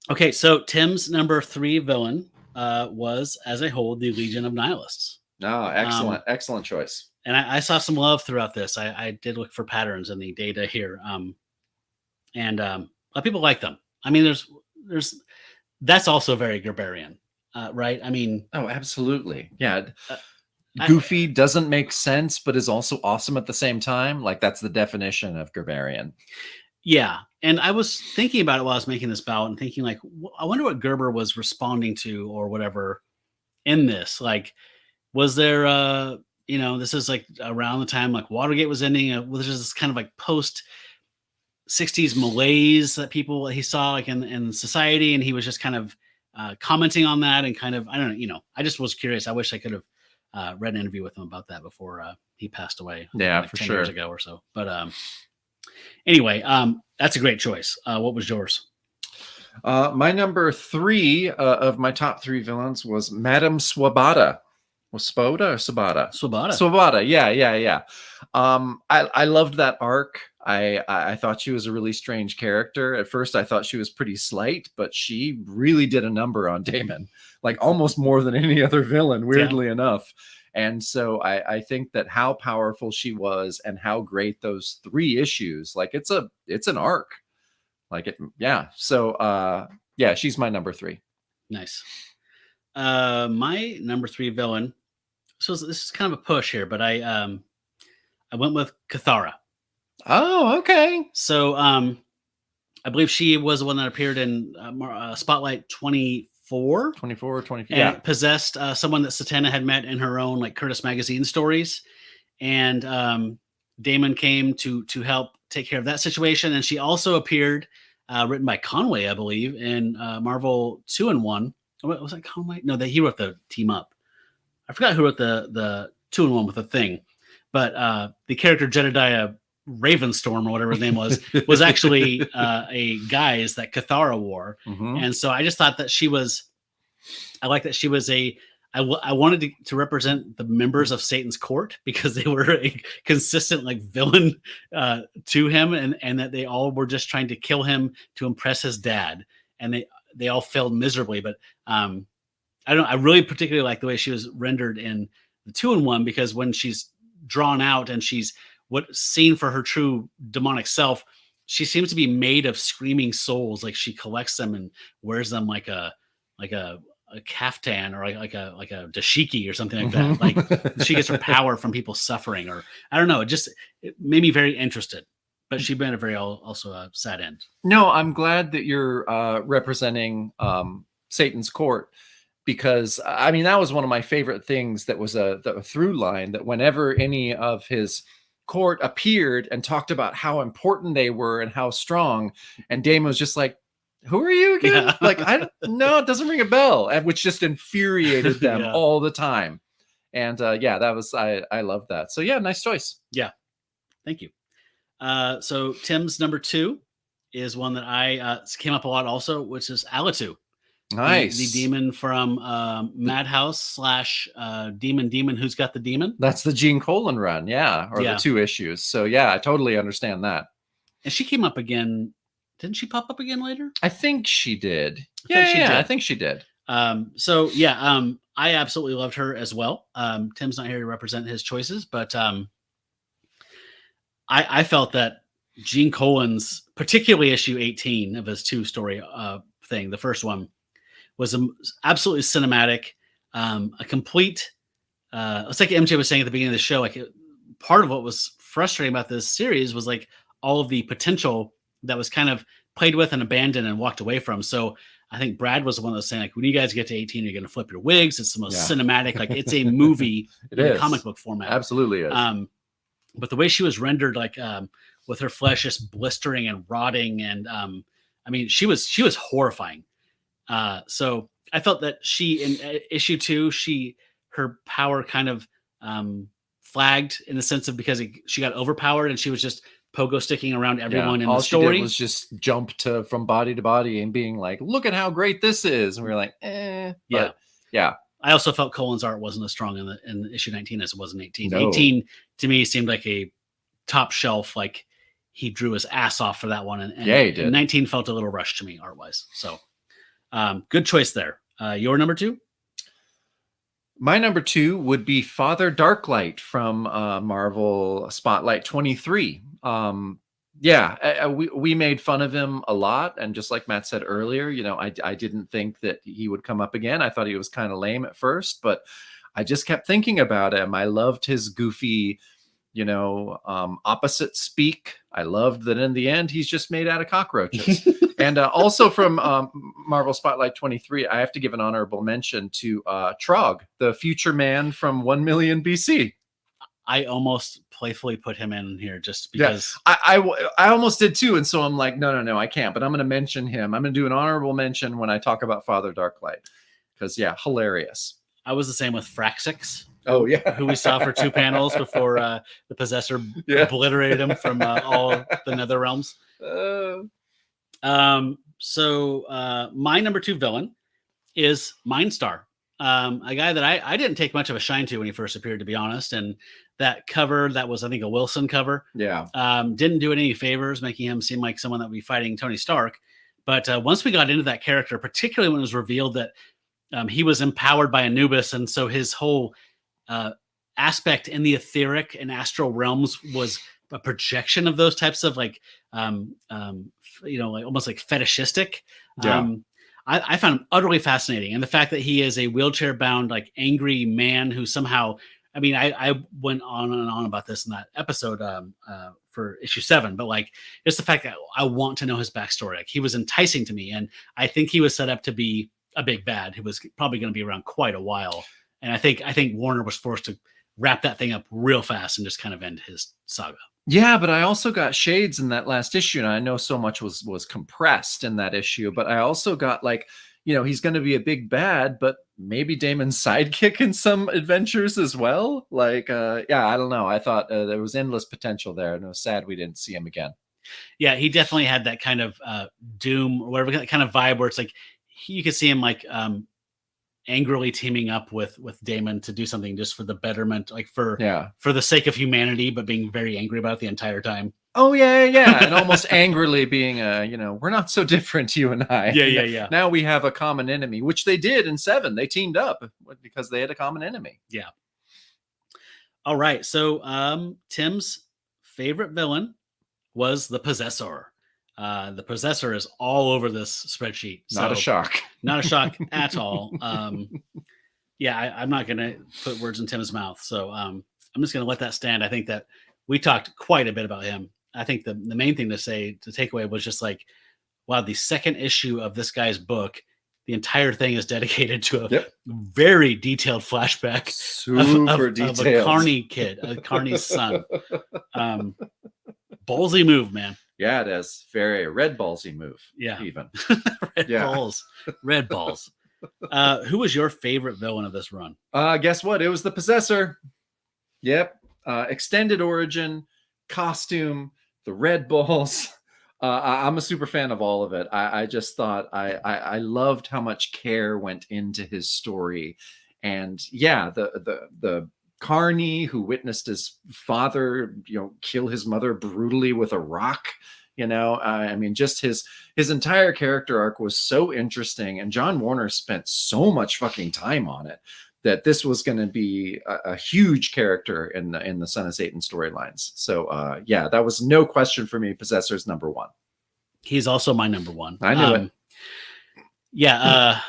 C: Okay, so Tim's number 3 villain was, as a whole, the Legion of Nihilists.
B: No, excellent choice.
C: And I saw some love throughout this. I did look for patterns in the data here. And a lot of people like them. I mean, there's that's also very Gerberian, right? I mean,
B: Oh, absolutely. Yeah.
C: I-
B: Goofy doesn't make sense, but is also awesome at the same time. Like that's the definition of Gerberian.
C: yeah. And I was thinking about it while I was making this ballot and thinking, like, I wonder what Gerber was responding to or whatever in this. Like, was there, this is like around the time like Watergate was ending. There's this kind of like post 60s malaise that he saw like in society, and he was just kind of commenting on that and kind of, I don't know, I just was curious. I wish I could have read an interview with him about that before he passed away.
B: Yeah,
C: like
B: for
C: 10
B: sure.
C: years ago or so. But anyway, that's a great choice. What was yours?
B: My number 3 of my top 3 villains was Madame Swabata. Was Spoda or Sabata?
C: Swabata.
B: Swabata, yeah. I loved that arc. I thought she was a really strange character. At first, I thought she was pretty slight, but she really did a number on Damon, like almost more than any other villain, weirdly enough. And so I think that how powerful she was and how great those 3 issues, like it's an arc, like it, yeah. So yeah, she's my number 3.
C: Nice. My number 3 villain. So this is kind of a push here, but I went with Cathara.
B: Oh, okay.
C: So I believe she was the one that appeared in Spotlight 24.
B: 24 or 25.
C: And
B: Yeah.
C: possessed someone that Satana had met in her own like Curtis Magazine stories. And Damon came to help take care of that situation. And she also appeared, written by Conway, I believe, in Marvel 2-in-1. Was that Conway? No, he wrote the Team Up. I forgot who wrote the 2-in-1 with the Thing. But the character Jedediah Ravenstorm, or whatever his name was actually a guise that Cathara wore.
B: Mhm.
C: And so I just thought that I like that she was I wanted to represent the members of Satan's court, because they were a consistent like villain to him, and that they all were just trying to kill him to impress his dad, and they all failed miserably. But I really particularly like the way she was rendered in the 2-in-1, because when she's drawn out and she's seen for her true demonic self, she seems to be made of screaming souls. Like she collects them and wears them like a kaftan, or like a dashiki or something like that. Like she gets her power from people suffering, or I don't know. It made me very interested. But she been a very also a sad end.
B: No, I'm glad that you're representing Satan's court, because I mean that was one of my favorite things. That was a through line, that whenever any of his court appeared and talked about how important they were and how strong, and Damon was just like, "Who are you again?"
C: Yeah.
B: Like, no, it doesn't ring a bell, and which just infuriated them
C: Yeah.
B: all the time. And yeah, that was I love that. So yeah, nice choice.
C: Thank you. So Tim's number 2 is one that I came up a lot also, which is Alatu.
B: Nice.
C: The demon from Madhouse / Demon Who's Got the Demon.
B: That's the Gene Colan run, yeah, or
C: Yeah.
B: the 2 issues. So yeah, I totally understand that.
C: And she came up again. Didn't she pop up again later?
B: I think she did.
C: I think she did.
B: I think she did.
C: So yeah, I absolutely loved her as well. Tim's not here to represent his choices, but I felt that Gene Colan's, particularly issue 18 of his 2-story thing, the first one, was absolutely cinematic, a complete. It's like MJ was saying at the beginning of the show. Like part of what was frustrating about this series was like all of the potential that was kind of played with and abandoned and walked away from. So I think Brad was the one that was saying, like, when you guys get to 18, you're going to flip your wigs. It's the most cinematic, like it's a movie
B: It
C: in a
B: is.
C: comic book format.
B: Absolutely is.
C: But the way she was rendered, like with her flesh just blistering and rotting, and I mean, she was horrifying. So I felt that she in issue 2, her power kind of flagged in the sense of because she got overpowered and she was just pogo sticking around everyone in
B: all
C: the
B: she did
C: story.
B: was just jump from body to body and being like, "Look at how great this is," and we were like, "Eh." But, yeah.
C: I also felt Colan's art wasn't as strong in issue 19 as it was in 18.
B: No.
C: 18 to me seemed like a top shelf, like he drew his ass off for that one. And
B: Yeah, he did.
C: and 19 felt a little rushed to me art wise. So good choice there. Your number 2?
B: My number 2 would be Father Darklight from Marvel Spotlight 23. We made fun of him a lot, and just like Matt said earlier, I didn't think that he would come up again. I thought he was kind of lame at first, but I just kept thinking about him. I loved his goofy, opposite speak. I loved that in the end he's just made out of cockroaches. And also from Marvel Spotlight 23, I have to give an honorable mention to Trog, the future man from 1 million BC.
C: I almost playfully put him in here just because.
B: I almost did too. And so I'm like, no, I can't. But I'm going to mention him. I'm going to do an honorable mention when I talk about Father Darklight. Because, hilarious.
C: I was the same with Fraxix,
B: Oh, yeah.
C: who we saw for 2 panels before the Possessor obliterated him from all the Nether Realms. So my number 2 villain is Mindstar. a guy that I didn't take much of a shine to when he first appeared, to be honest. And that cover, that was, I think, a Wilson cover,
B: Yeah.
C: didn't do it any favors, making him seem like someone that would be fighting Tony Stark. But once we got into that character, particularly when it was revealed that he was empowered by Anubis, and so his whole aspect in the etheric and astral realms was a projection of those types of like, like almost like fetishistic.
B: Yeah.
C: I found him utterly fascinating, and the fact that he is a wheelchair-bound, like angry man who somehow. I mean, I went on and on about this in that episode for issue 7, but like just the fact that I want to know his backstory. Like he was enticing to me, and I think he was set up to be a big bad who was probably going to be around quite a while. And I think Warner was forced to wrap that thing up real fast and just kind of end his saga.
B: Yeah, but I also got shades in that last issue, and I know so much was compressed in that issue, but I also got like, he's going to be a big bad, but maybe Damon's sidekick in some adventures as well. Like, I don't know. I thought there was endless potential there, and it was sad we didn't see him again.
C: Yeah, he definitely had that kind of Doom or whatever kind of vibe where it's like you could see him like angrily teaming up with Damon to do something just for the betterment, like for the sake of humanity, but being very angry about it the entire time.
B: Oh yeah, and almost angrily being we're not so different, you and I.
C: Yeah.
B: Now we have a common enemy, which they did in 7. They teamed up because they had a common enemy.
C: Yeah. All right, so Tim's favorite villain was the Possessor. The Possessor is all over this spreadsheet.
B: Not a shock.
C: Not a shock at all. I'm not going to put words in Tim's mouth. So I'm just going to let that stand. I think that we talked quite a bit about him. I think the main thing to take away was just like, wow, the second issue of this guy's book, the entire thing is dedicated to a very detailed flashback
B: Super
C: of a Carney kid, Carney's son. Ballsy move, man.
B: Yeah, it is. Very red ballsy move.
C: Yeah.
B: Even.
C: Red balls. Who was your favorite villain of this run?
B: Guess what? It was the Possessor. Yep. Extended origin, costume, the red balls. I'm a super fan of all of it. I just thought I loved how much care went into his story. And yeah, the Carney who witnessed his father, kill his mother brutally with a rock. I mean, just his entire character arc was so interesting, and John Warner spent so much fucking time on it that this was going to be a huge character in the Son of Satan storylines. So that was no question for me. Possessor's number 1.
C: He's also my number 1.
B: I knew it.
C: Yeah,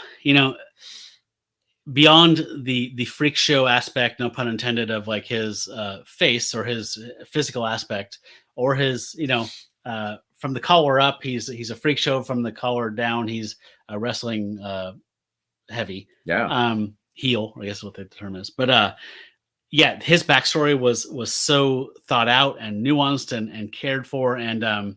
C: beyond the freak show aspect, no pun intended, of like his face or his physical aspect, or his from the collar up, he's a freak show. From the collar down, he's a wrestling heavy. Heel, I guess is what the term is. But his backstory was so thought out and nuanced and cared for, and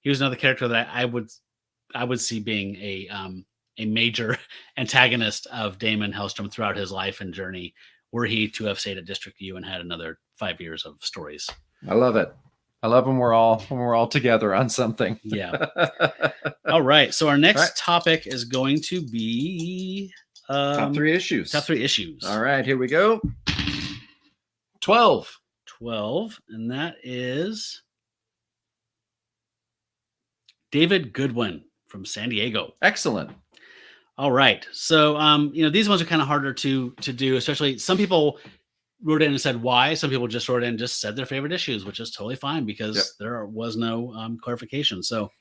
C: he was another character that I would see being a major antagonist of Damon Hellstrom throughout his life and journey, were he to have stayed at District U and had another 5 years of stories.
B: I love it. I love when we're all together on something.
C: Yeah. All right. So our next topic is going to be
B: top 3 issues.
C: Top 3 issues.
B: All right, here we go. 12,
C: and that is David Goodwin from San Diego.
B: Excellent.
C: All right. So, these ones are kind of harder to do, especially some people wrote in and said why. Some people just wrote in and just said their favorite issues, which is totally fine because there was no clarification. So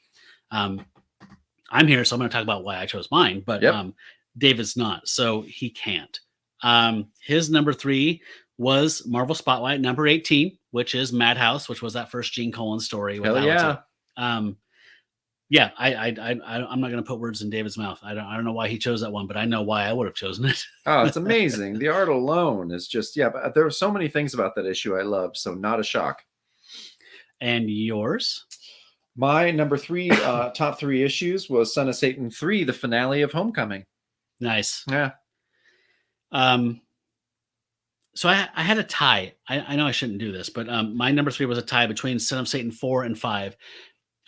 C: I'm here, so I'm going to talk about why I chose mine, but David's not, so he can't. His number 3 was Marvel Spotlight number 18, which is Madhouse, which was that first Gene Colan story.
B: Hell yeah.
C: I'm not going to put words in David's mouth. I don't know why he chose that one, but I know why I would have chosen it.
B: Oh, it's amazing. The art alone is just, but there were so many things about that issue I loved. So not a shock.
C: And yours?
B: My number 3, top 3 issues was Son of Satan 3, the finale of Homecoming.
C: Nice.
B: Yeah.
C: So I had a tie. I know I shouldn't do this, but my number 3 was a tie between Son of Satan 4 and 5.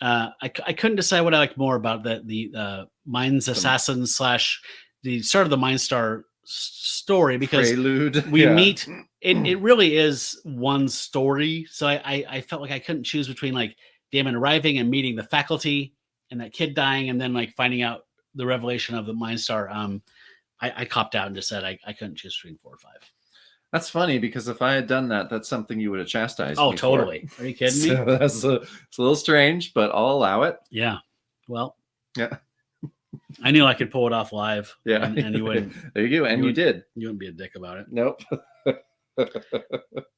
C: I couldn't decide what I liked more about the Minds Assassin / the start of the Mindstar story because
B: Prelude.
C: we
B: Yeah.
C: meet it really is one story. So I felt like I couldn't choose between like Damon arriving and meeting the faculty and that kid dying and then like finding out the revelation of the Mind Star. I copped out and just said I couldn't choose between 4 or 5.
B: That's funny because if I had done that, that's something you would have chastised
C: Oh,
B: me for.
C: totally. Are you kidding me?
B: So it's a little strange, but I'll allow it.
C: Yeah. Well,
B: Yeah.
C: I knew I could pull it off live.
B: Yeah.
C: And you wouldn't
B: There you go. And
C: you
B: you
C: would-
B: did.
C: you wouldn't be a dick about it.
B: Nope.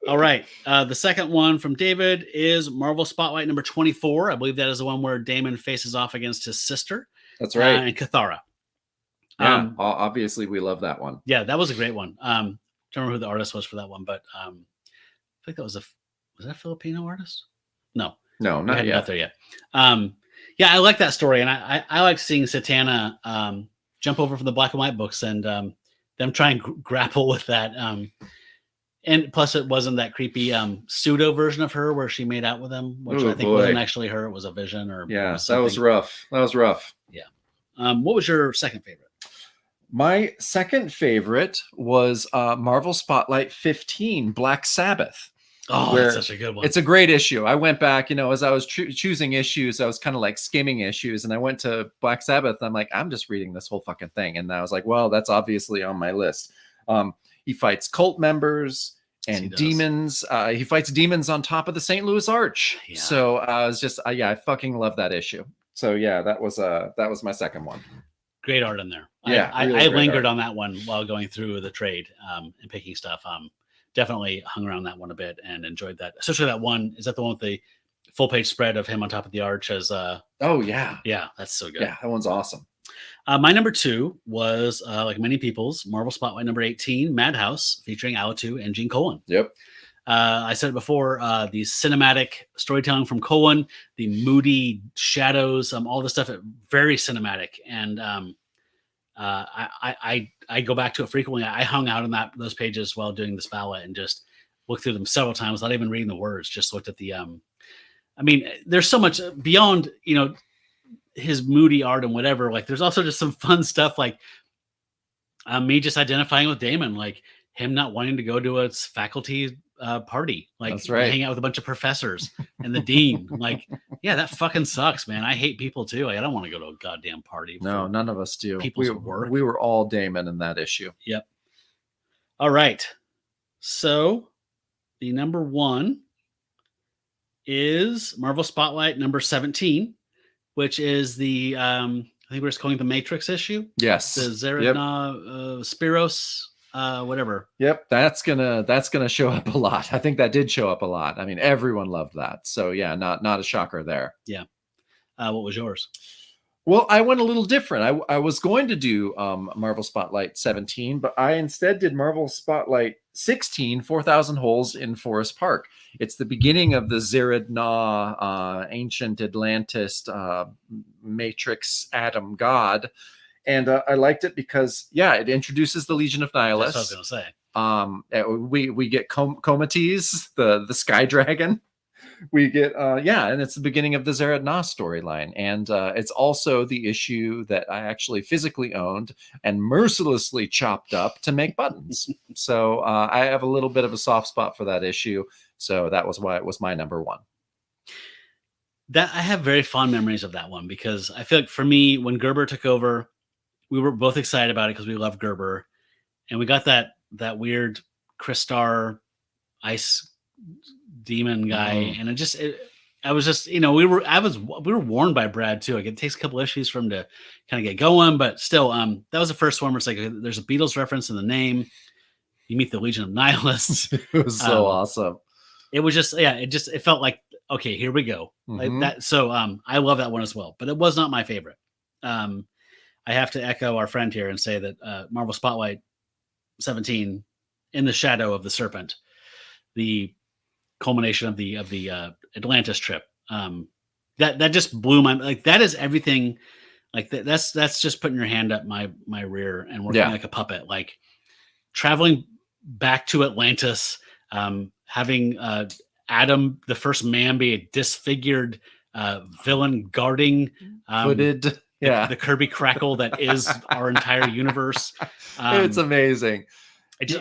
C: All right. The second one from David is Marvel Spotlight number 24. I believe that is the one where Damon faces off against his sister.
B: That's right.
C: And Cathara.
B: Yeah. Obviously, we love that one.
C: Yeah, that was a great one. Don't remember who the artist was for that one, but I think that was that a Filipino artist? No,
B: No,
C: we
B: not
C: hadn't
B: yet.
C: got there yet. Yeah, I like that story, and I like seeing Satana jump over from the black and white books and them try and grapple with that. And plus, it wasn't that creepy pseudo version of her where she made out with him, which
B: Ooh,
C: I think
B: boy.
C: wasn't actually her; it was a vision or
B: Yeah,
C: or
B: that was
C: something.
B: rough. That was rough.
C: What was your second favorite?
B: My second favorite was Marvel Spotlight 15, Black Sabbath.
C: Oh,
B: Where
C: that's such a good one.
B: It's a great issue. I went back, as I was choosing issues, I was kind of like skimming issues, and I went to Black Sabbath. I'm like, I'm just reading this whole fucking thing, and I was like, well, that's obviously on my list. He fights cult members
C: Yes, he
B: and
C: does.
B: demons. He fights demons on top of the St. Louis Arch.
C: Yeah.
B: So I was just, I fucking love that issue. So yeah, that was my second one.
C: Great art in there.
B: Yeah,
C: I
B: really great
C: lingered
B: art.
C: on that one while going through the trade and picking stuff. Definitely hung around that one a bit and enjoyed that. Especially that one. Is that the one with the full page spread of him on top of the arch? As
B: Oh yeah,
C: yeah, that's so good.
B: yeah, that one's awesome.
C: My number 2 was like many people's Marvel Spotlight number 18, Madhouse, featuring Alatu and Gene Colan.
B: Yep.
C: I said it before, the cinematic storytelling from Cohen, the moody shadows, all this stuff, very cinematic. And I go back to it frequently. I hung out on those pages while doing this ballot and just looked through them several times, not even reading the words, just looked at the, I mean, there's so much beyond, his moody art and whatever. Like there's also just some fun stuff like me just identifying with Damon, like him not wanting to go to a faculty party, like
B: That's right.
C: hang out with a bunch of professors and the dean. Like, yeah, that fucking sucks, man. I hate people too. Like, I don't want to go to a goddamn party.
B: No,
C: for-
B: none of us do.
C: people's
B: We,
C: work.
B: we were all Damon in that issue.
C: All right. So the number 1 is Marvel Spotlight number 17, which is the I think we're just calling it the Matrix issue.
B: Yes.
C: The Zeradna Spiros, whatever.
B: Yep. That's gonna show up a lot. I think that did show up a lot. I mean, everyone loved that. So yeah, not a shocker there.
C: What was yours?
B: Well, I went a little different. I was going to do Marvel Spotlight 17, but I instead did Marvel Spotlight 16, 4,000 Holes in Forest Park. It's the beginning of the Zeradna, ancient Atlantis, Matrix, Atom God. And I liked it because, yeah, it introduces the Legion of
C: That's what I was
B: Nihilus.
C: going to say.
B: We get Comates, the Sky Dragon. We get and it's the beginning of the Zeradna storyline, and it's also the issue that I actually physically owned and mercilessly chopped up to make buttons. So I have a little bit of a soft spot for that issue, so that was why it was my number 1.
C: That I have very fond memories of that one because I feel like for me, when Gerber took over, we were both excited about it because we love Gerber, and we got that weird Crystar ice demon guy, and I was just we were warned by Brad too. Like it takes a couple issues for him to kind of get going, but still, that was the first one where it's like there's a Beatles reference in the name. You meet the Legion of Nihilists.
B: It was so
C: Um,
B: awesome.
C: It was just it felt like okay, here we go. Like
B: Mhm.
C: that. So I love that one as well, but it was not my favorite. I have to echo our friend here and say that Marvel Spotlight 17, In the Shadow of the Serpent, the culmination of the Atlantis trip, that just blew my, like that is everything. Like that's just putting your hand up my rear and working
B: Yeah.
C: like a puppet, like traveling back to Atlantis, having Adam, the first man, be a disfigured villain guarding
B: Hooded. Yeah.
C: the Kirby crackle that is our entire universe.
B: It's amazing.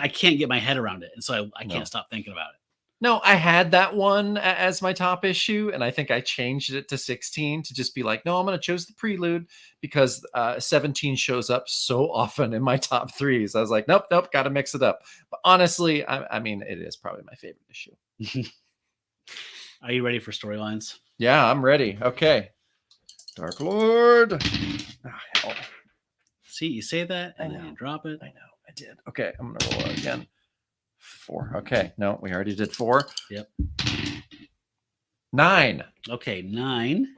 C: I can't get my head around it, and so I
B: No.
C: can't stop thinking about it.
B: No, I had that one as my top issue, and I think I changed it to 16 to just be like, no, I'm going to choose the prelude because 17 shows up so often in my top threes. I was like, nope, got to mix it up. But honestly, I mean, it is probably my favorite issue.
C: Are you ready for storylines?
B: Yeah, I'm ready. Okay. Dark Lord. Ah, hell.
C: See, you say that, and
B: I
C: then
B: know.
C: you drop it.
B: I know, I did. Okay, I'm going to roll it again. 4. Okay, no, we already did 4.
C: Yep.
B: 9.
C: Okay, 9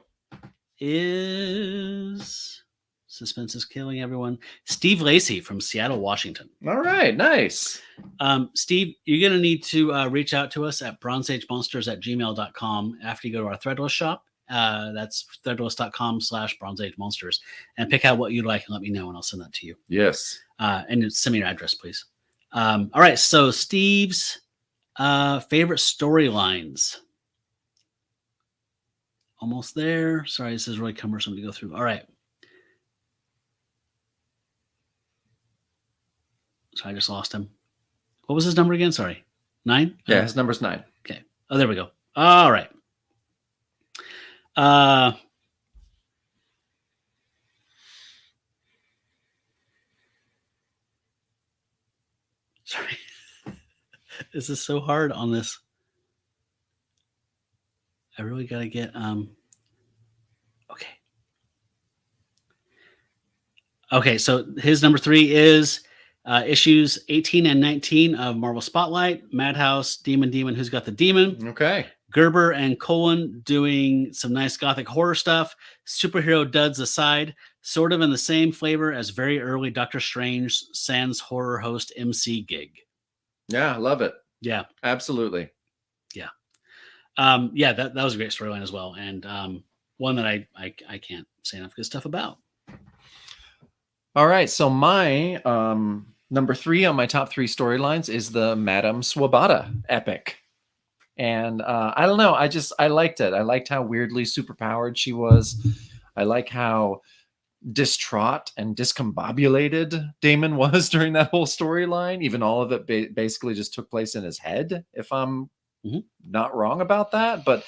C: is suspense is killing everyone. Steve Lacey from Seattle, Washington.
B: All right, nice.
C: Steve, you're going to need to reach out to us at bronzeagemonsters@gmail.com after you go to our Threadless shop. That's threadless.com/bronzeagemonsters and pick out what you'd like and let me know, and I'll send that to you.
B: Yes.
C: And send me your address, please. All right, so Steve's favorite storylines. Almost there. Sorry, this is really cumbersome to go through. All right. Sorry, I just lost him. What was his number again? Sorry. 9?
B: Yeah, his number's 9.
C: Okay. Oh, there we go. All right. Sorry. This is so hard on this. I really got to get okay. Okay, so his number 3 is issues 18 and 19 of Marvel Spotlight, Madhouse, Demon, Who's Got the Demon,
B: Okay.
C: Gerber and Colin doing some nice gothic horror stuff, superhero duds aside, sort of in the same flavor as very early Doctor Strange sans horror host MC gig.
B: Yeah, love it.
C: Yeah.
B: Absolutely.
C: Yeah, that was a great storyline as well, and one that I can't say enough good stuff about.
B: All right, so my number 3 on my top 3 storylines is the Madame Swabata epic. And I don't know, I liked it. I liked how weirdly superpowered she was. I like how distraught and discombobulated Damon was during that whole storyline. Even all of it basically just took place in his head, if I'm not wrong about that. But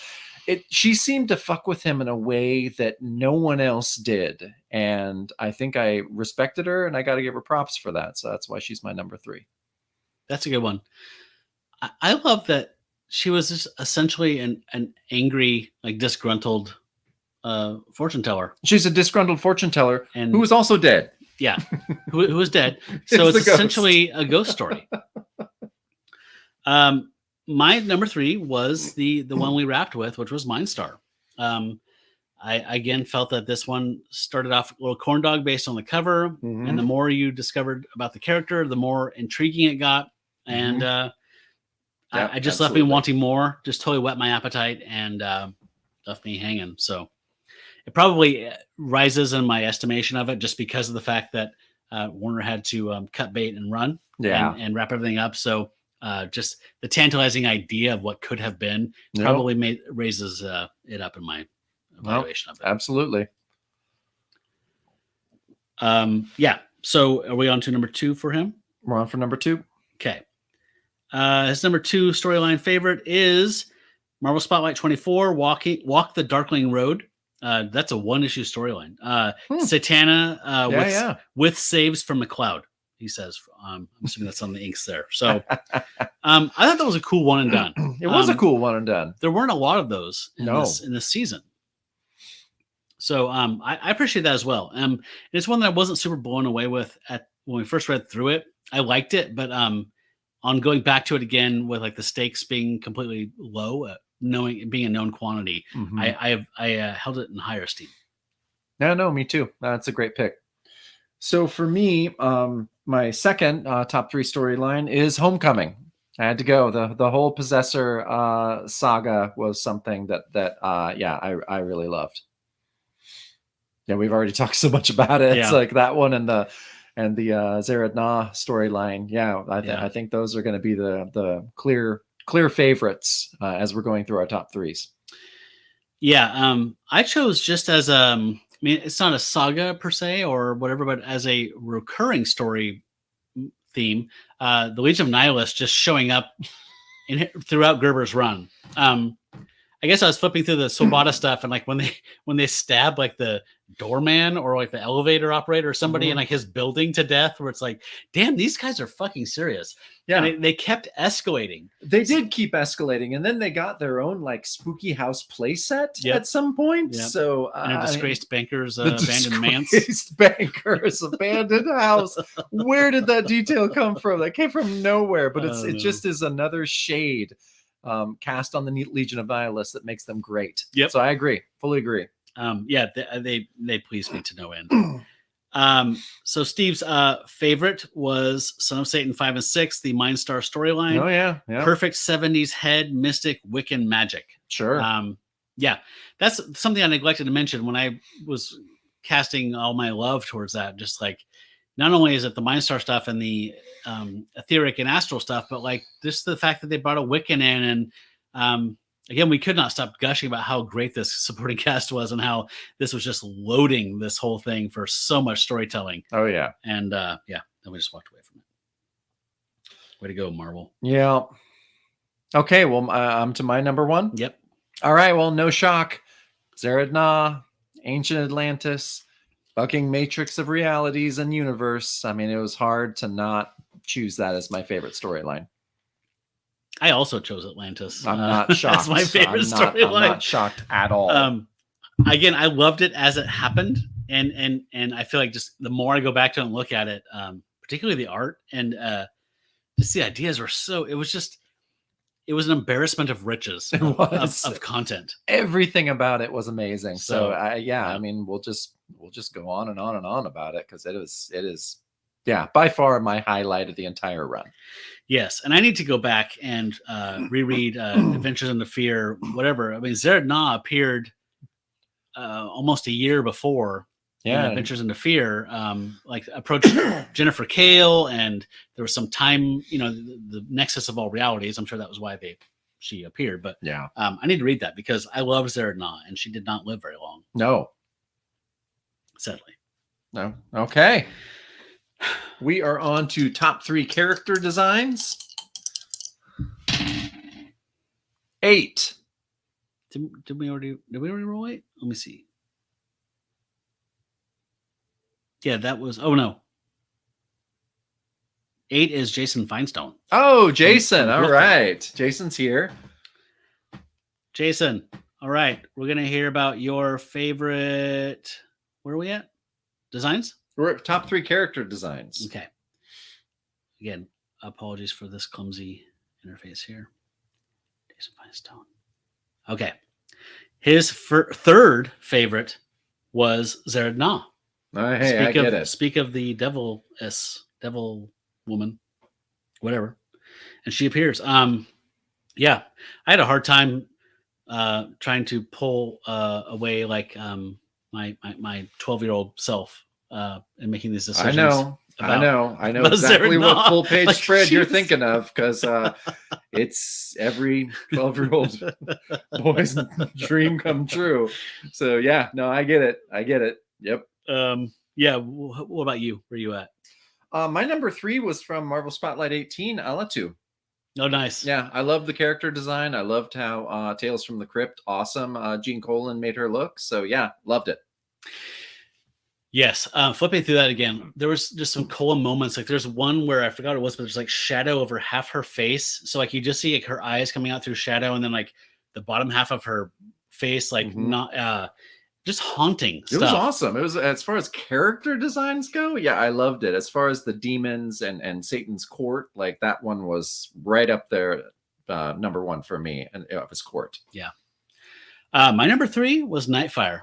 B: she seemed to fuck with him in a way that no one else did. And I think I respected her, and I got to give her props for that. So that's why she's my number 3.
C: That's a good one. I love that she was just essentially an angry, like disgruntled fortune teller.
B: She's a disgruntled fortune teller
C: And
B: who was also dead.
C: Yeah, who was dead. So
B: It's
C: it's
B: the ghost.
C: essentially a ghost story. My number 3 was the one we wrapped with, which was Mindstar. I again felt that this one started off a little corn dog based on the cover,
B: Mhm.
C: and the more you discovered about the character, the more intriguing it got. And I just left me
B: absolutely.
C: wanting more. Just totally whet my appetite and left me hanging. So it probably rises in my estimation of it just because of the fact that Warner had to cut bait and run and wrap everything up. So just the tantalizing idea of what could have been
B: Yep.
C: probably raises it up in my evaluation of it.
B: Absolutely.
C: Yeah. So are we on to number 2 for him?
B: We're on for number 2.
C: Okay. His number 2 storyline favorite is Marvel Spotlight 24, Walk the Darkling Road. That's a 1-issue storyline. Satana with saves from McCloud, he says. I'm assuming that's on the inks there. So I thought that was a cool one and done.
B: It was a cool one and done.
C: There weren't a lot of those in
B: No.
C: this season. So I appreciate that as well. It's one that I wasn't super blown away with when we first read through it. I liked it, but on going back to it again with like the stakes being completely low, knowing it being a known quantity,
B: Mhm.
C: I held it in higher esteem.
B: No, me too. That's a great pick. So for me, my second top 3 storyline is Homecoming. I had to go. The whole Possessor saga was something that I really loved. Yeah, we've already talked so much about it.
C: Yeah.
B: It's like that one and the Zarad Na storyline. Yeah, I think those are going to be the clear favorites as we're going through our top 3s.
C: Yeah, I chose just as mean, it's not a saga per se or whatever, but as a recurring story theme, the Legion of Nihilists just showing up throughout Gerber's run. I guess I was flipping through the Sobata stuff, and like when they stab like the doorman or like the elevator operator or somebody in like his building to death, where it's like, damn, these guys are fucking serious.
B: Yeah,
C: And they kept escalating.
B: they did keep escalating, and then they got their own like spooky house playset
C: Yep.
B: at some point.
C: Yep.
B: So
C: And a
B: I mean,
C: disgraced banker's
B: the
C: abandoned manse.
B: disgraced banker's abandoned house. Where did that detail come from? That came from nowhere, but it just is another shade cast on the Legion of Nihilists that makes them great.
C: Yep.
B: So I agree, fully agree.
C: Yeah, they pleased me to no end. So Steve's favorite was Son of Satan 5 and 6, the Mindstar storyline.
B: Oh yeah, yeah,
C: Perfect 70s head, mystic, Wiccan magic.
B: sure.
C: Yeah, that's something I neglected to mention when I was casting all my love towards that. Just like, not only is it the Mindstar stuff and the etheric and astral stuff, but like just the fact that they brought a Wiccan in, and again, we could not stop gushing about how great this supporting cast was and how this was just loading this whole thing for so much storytelling.
B: Oh yeah,
C: And yeah, then we just walked away from it. Way to go, Marvel.
B: yeah. Okay, well, I'm to my number one.
C: Yep.
B: All right, well, no shock. Zerad Na, Ancient Atlantis, bucking matrix of realities and universe. I mean, it was hard to not choose that as my favorite storyline.
C: I also chose Atlantis.
B: I'm not shocked.
C: That's my favorite
B: I'm
C: storyline.
B: not shocked at all.
C: Again, I loved it as it happened, and I feel like just the more I go back to it and look at it, particularly the art and just the ideas were so. It was an embarrassment of riches
B: It was.
C: of content.
B: Everything about it was amazing. So,
C: So,
B: I mean, we'll just go on and on and on about it because it is by far my highlight of the entire run.
C: Yes, and I need to go back and reread Adventures into Fear, whatever. I mean, Zerad Na appeared almost a year before in Adventures into Fear, like approached Jennifer Kale, and there was some time, the nexus of all realities. I'm sure that was why she appeared. But
B: Yeah.
C: I need to read that because I love Zerad Na, and she did not live very long,
B: No.
C: sadly.
B: No. Okay. We are on to top 3 character designs. 8.
C: Did we already roll 8? Let me see. Yeah, that was. Oh no. 8 is Jason Feinstein.
B: Oh, Jason.
C: from
B: All
C: Brooklyn.
B: right. Jason's here.
C: Jason, all right, we're gonna hear about your favorite. Where are we at? Designs.
B: We're at top 3 character designs.
C: Okay. Again, apologies for this clumsy interface here. Jason Feinstein. Okay. His third favorite was Zerad Na.
B: Oh, hey, I get it.
C: Speak of the devil woman, whatever, and she appears. Yeah, I had a hard time trying to pull away like my 12-year-old self and making these decisions.
B: I know
C: about
B: exactly
C: Zerad
B: what
C: Na.
B: full page
C: Like,
B: spread you're
C: she's-
B: thinking of because it's every 12-year-old boy's dream come true. So yeah, no, I get it. Yep.
C: Yeah. What about you? Where are you at?
B: My number 3 was from Marvel Spotlight 18, Alatu.
C: Oh, nice.
B: Yeah, I love the character design. I loved how Tales from the Crypt, awesome. Gene Colan made her look. So yeah, loved it.
C: Yes. Flipping through that again, there was just some cool moments. Like there's one where I forgot what it was, but there's like shadow over half her face. So like you just see like her eyes coming out through shadow, and then like the bottom half of her face, like not just haunting
B: It
C: stuff.
B: was awesome. It was, as far as character designs go, yeah, I loved it. As far as the demons and Satan's court, like that one was right up there, number 1 for me, and of his court.
C: My number 3 was Nightfire.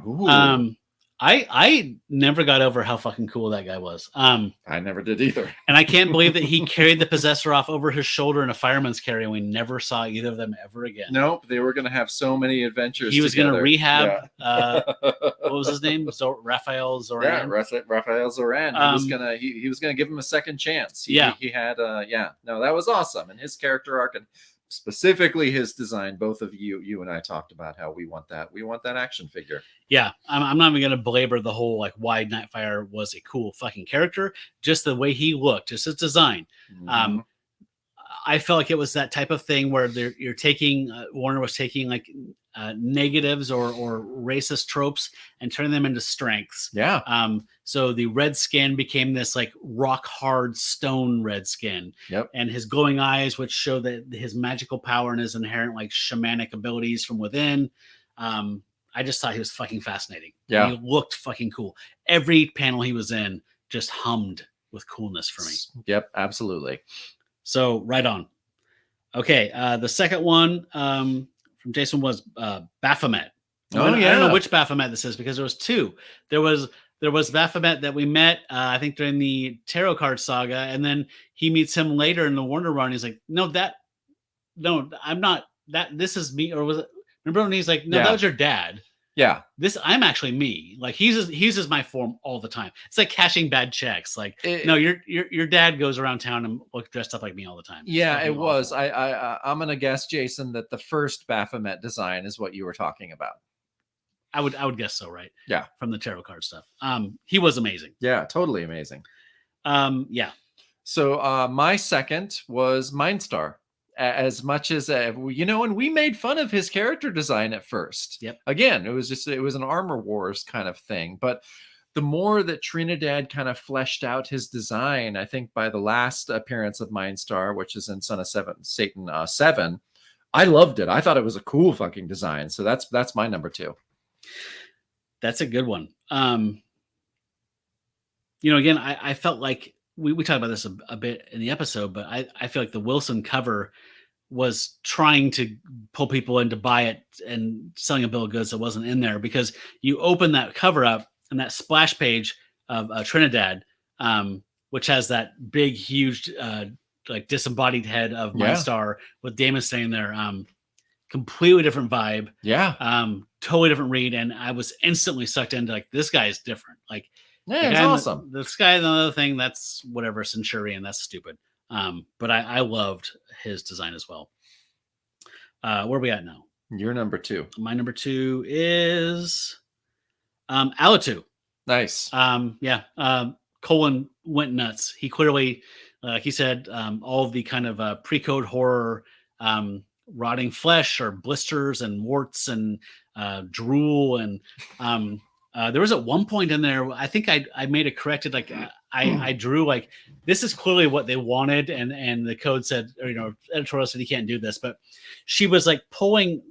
B: Ooh,
C: I never got over how fucking cool that guy was.
B: I never did either.
C: And I can't believe that he carried the possessor off over his shoulder in a fireman's carry, and we never saw either of them ever again.
B: Nope, they were going to have so many adventures.
C: He was going to
B: together.
C: rehab.
B: Yeah.
C: What was his name? Raphael
B: Yeah,
C: Zoran.
B: Raphael Zoran. He was gonna give him a second chance. He had no, that was awesome, and his character arc, and specifically his design. Both of you and I talked about how we want that. We want that action figure.
C: Yeah, I'm not even gonna belabor the whole like why Nightfire was a cool fucking character. Just the way he looked, just his design.
B: Mhm.
C: I felt like it was that type of thing where you're taking Warner was taking like negatives or racist tropes and turning them into strengths.
B: Yeah.
C: So the red skin became this like rock hard stone red skin.
B: Yep.
C: And his glowing eyes, which show that his magical power and his inherent like shamanic abilities from within. I just thought he was fucking fascinating.
B: Yeah.
C: He looked fucking cool. Every panel he was in just hummed with coolness for me.
B: Yep. Absolutely.
C: So right on. Okay, the second one from Jason was Baphomet. I don't know which Baphomet this is because there was two. There was Baphomet that we met, I think during the Tarot Card Saga, and then he meets him later in the Warner run. He's like, no, I'm not that. This is me, or was it? Remember when he's like, no, that was your dad.
B: Yeah.
C: I'm actually me. Like he uses my form all the time. It's like cashing bad checks. Like no, your dad goes around town and look dressed up like me all the time.
B: Yeah, it was.
C: Awful.
B: I'm gonna guess, Jason, that the first Baphomet design is what you were talking about.
C: I would guess so, right?
B: Yeah.
C: From the tarot card stuff. He was amazing.
B: Yeah, totally amazing.
C: Yeah.
B: So my second was Mindstar. As much as and we made fun of his character design at first.
C: Yep.
B: Again, it was an Armor Wars kind of thing, but the more that Trinidad kind of fleshed out his design, I think by the last appearance of Mindstar, which is in Son of Satan 7, I loved it. I thought it was a cool fucking design. So that's my number 2.
C: That's a good one. Again, I felt like we talked about this a bit in the episode, but I feel like the Wilson cover was trying to pull people in to buy it and selling a bill of goods that wasn't in there, because you open that cover up and that splash page of Trinidad, which has that big, huge, like disembodied head of Mindstar with Damon standing there. Completely different vibe.
B: Yeah.
C: Totally different read. And I was instantly sucked into like, this guy is different. Like,
B: yeah, it's awesome.
C: This guy, another thing, that's whatever, Centurion, that's stupid. But I loved his design as well. Where are we at now?
B: You're number 2.
C: My number 2 is Alatu.
B: Nice.
C: Colin went nuts. He clearly, he said, all of the kind of pre-code horror, rotting flesh or blisters and warts and drool and there was at one point in there, I think I made a corrected, like I drew like, this is clearly what they wanted. And the code said, or, editorial said, you can't do this, but she was like pulling,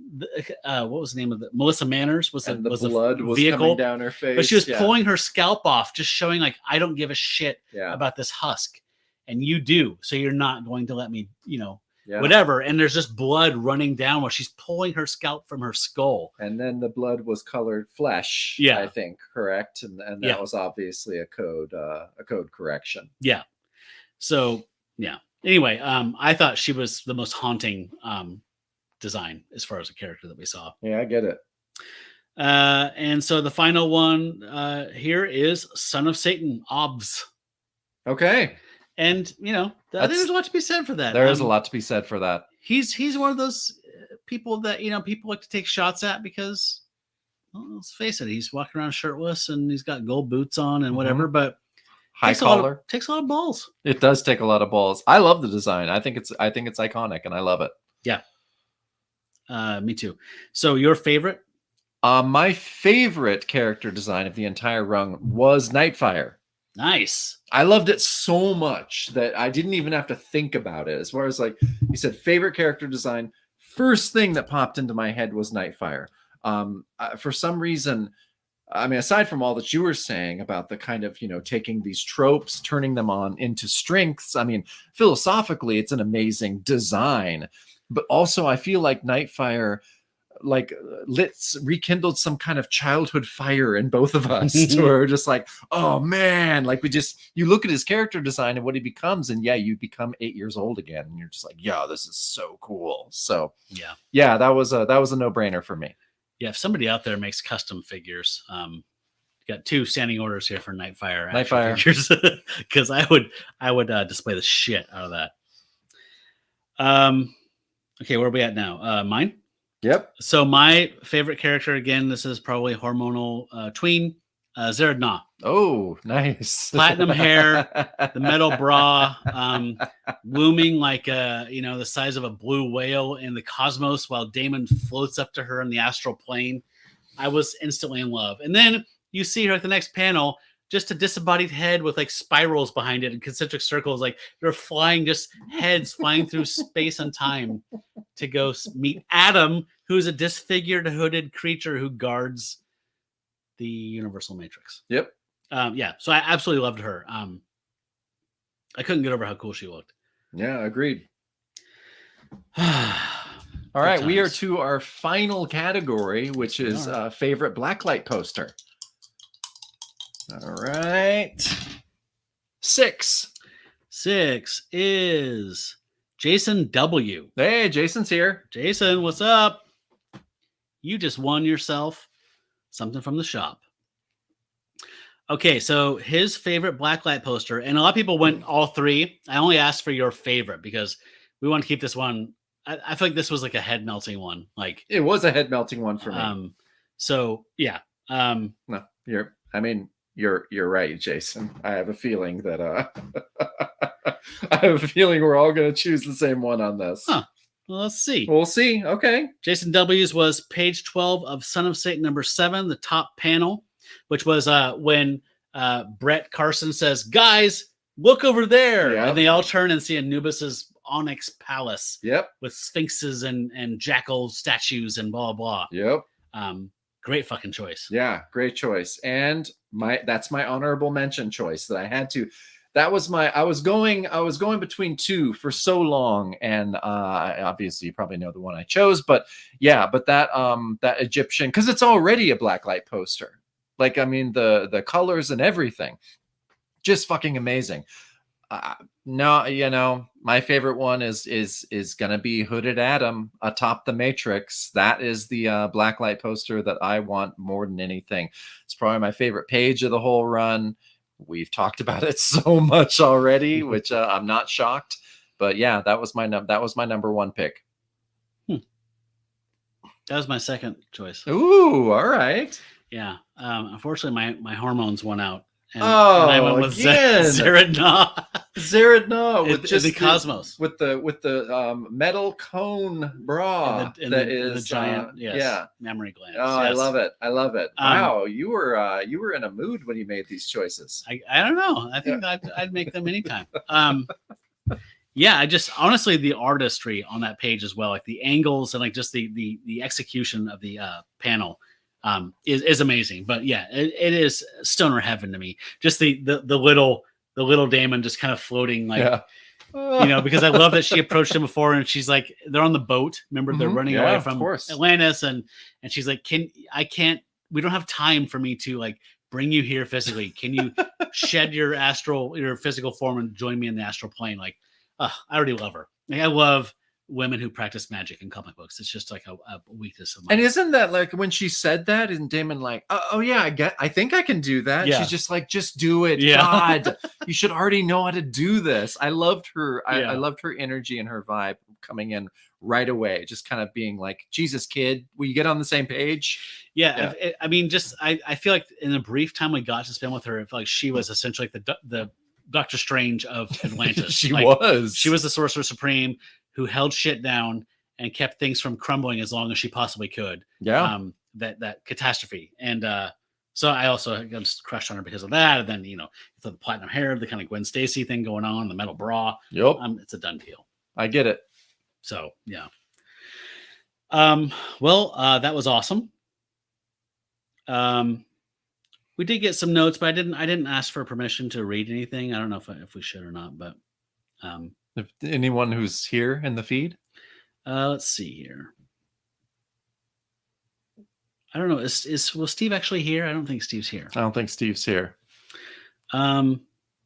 C: what was the name of it? Melissa Manners was the
B: blood was
C: vehicle
B: coming down her face.
C: But she was pulling her scalp off, just showing like, I don't give a shit about this husk, and you do. So you're not going to let me, whatever. And there's just blood running down while she's pulling her scalp from her skull.
B: And then the blood was colored flesh, I think, correct? And that was obviously a code correction.
C: Yeah. So anyway, I thought she was the most haunting design as far as a character that we saw.
B: Yeah, I get it.
C: And so the final one here is Son of Satan, Obs.
B: Okay.
C: And there's a lot to be said for that.
B: There is a lot to be said for that.
C: He's one of those people that people like to take shots at because, well, let's face it, he's walking around shirtless and he's got gold boots on and whatever. But
B: high collar
C: takes a lot of balls.
B: It does take a lot of balls. I love the design. I think it's iconic and I love it.
C: Yeah. Me too. So your favorite?
B: My favorite character design of the entire run was Nightfire.
C: Nice.
B: I loved it so much that I didn't even have to think about it. As far as like you said, favorite character design, first thing that popped into my head was Nightfire. For some reason, I mean, aside from all that you were saying about the kind of, taking these tropes, turning them on into strengths. I mean, philosophically, it's an amazing design, but also I feel like Nightfire rekindled some kind of childhood fire in both of us. So we're just like, oh man, like you look at his character design and what he becomes, and you become 8 years old again, and you're just like, yeah, this is so cool. So yeah, that was a no-brainer for me.
C: Yeah, if somebody out there makes custom figures, got 2 standing orders here for Nightfire figures, because I would display the shit out of that. Okay, where are we at now? Mine.
B: Yep.
C: So my favorite character, again, this is probably hormonal tween, Zered Na.
B: Oh, nice.
C: Platinum hair, the metal bra, looming like the size of a blue whale in the cosmos while Damon floats up to her in the astral plane. I was instantly in love. And then you see her at the next panel, just a disembodied head with like spirals behind it and concentric circles. Like they're flying, just heads flying through space and time to go meet Adam, who's a disfigured, hooded creature who guards the Universal Matrix.
B: Yep.
C: So I absolutely loved her. I couldn't get over how cool she looked.
B: Yeah, agreed.
C: All
B: All right, we are to our final category, which is
C: Yeah.
B: favorite blacklight poster. All right. 6.
C: 6 is Jason W.
B: Hey, Jason's here.
C: Jason, what's up? You just won yourself something from the shop. Okay, so his favorite blacklight poster, and a lot of people went all 3. I only asked for your favorite because we want to keep this one. I feel like this was like a head melting one. Like
B: It was a head melting one for me.
C: So yeah.
B: No, you're right, Jason. I have a feeling that we're all going to choose the same one on this.
C: Huh. Well, let's see.
B: We'll see. Okay.
C: Jason W's was page 12 of Son of Satan number 7, the top panel, which was when Brett Carson says, "Guys, look over there,"
B: Yep.
C: and they all turn and see Anubis's onyx palace
B: Yep.
C: with sphinxes and jackal statues and blah blah.
B: Yep.
C: Great fucking choice.
B: Yeah, great choice. And that's my honorable mention choice that I had to. That was I was going between 2 for so long, and obviously you probably know the one I chose, but yeah, but that Egyptian, because it's already a blacklight poster. Like, I mean, the colors and everything, just fucking amazing. No, my favorite one is gonna be Hooded Adam atop the Matrix. That is the blacklight poster that I want more than anything. It's probably my favorite page of the whole run. We've talked about it so much already, which I'm not shocked. But yeah, that was my number 1 pick.
C: That was my second choice.
B: Ooh, all right.
C: Yeah. Unfortunately, my hormones won out. And
B: Oh,
C: I went with
B: again.
C: Zered Na.
B: Zered Na with
C: In
B: just
C: the cosmos.
B: with the metal cone bra
C: And
B: that
C: the
B: is
C: giant,
B: yeah.
C: mammary glands.
B: Oh, I
C: Yes.
B: love it. I love it.
C: Um,
B: Wow, you were in a mood when you made these choices.
C: I don't know. I think I'd make them anytime. Yeah, I just honestly the artistry on that page as well, like the angles and like just the execution of the panel is amazing. But yeah, it is stoner heaven to me. Just the little Damon just kind of floating like because I love that she approached him before and she's like, they're on the boat. Remember, they're running away from Atlantis, and she's like, we don't have time for me to like bring you here physically. Can you shed your physical form and join me in the astral plane? Like, I already love her. Like, I love women who practice magic in comic books. It's just like a weakness of mine.
B: And isn't that like when she said that, isn't Damon like, oh yeah, I think I can do that.
C: Yeah.
B: She's just like, just do it.
C: Yeah.
B: God, you should already know how to do this. I loved her. I loved her energy and her vibe coming in right away. Just kind of being like, Jesus, kid, will you get on the same page?
C: Yeah. I mean, just I feel like in the brief time we got to spend with her, I feel like she was essentially like the Doctor Strange of Atlantis.
B: She
C: Like,
B: was.
C: She was the Sorcerer Supreme who held shit down and kept things from crumbling as long as she possibly could.
B: Yeah.
C: That catastrophe. And so I also got just crushed on her because of that. And then, the platinum hair, the kind of Gwen Stacy thing going on, the metal bra.
B: Yep.
C: It's a done deal.
B: I get it.
C: So yeah. That was awesome. We did get some notes, but I didn't ask for permission to read anything. I don't know if we should or not, but
B: If anyone who's here in the feed.
C: let's see here. I don't know. Was Steve actually here? I don't think Steve's here.
B: I don't think Steve's here.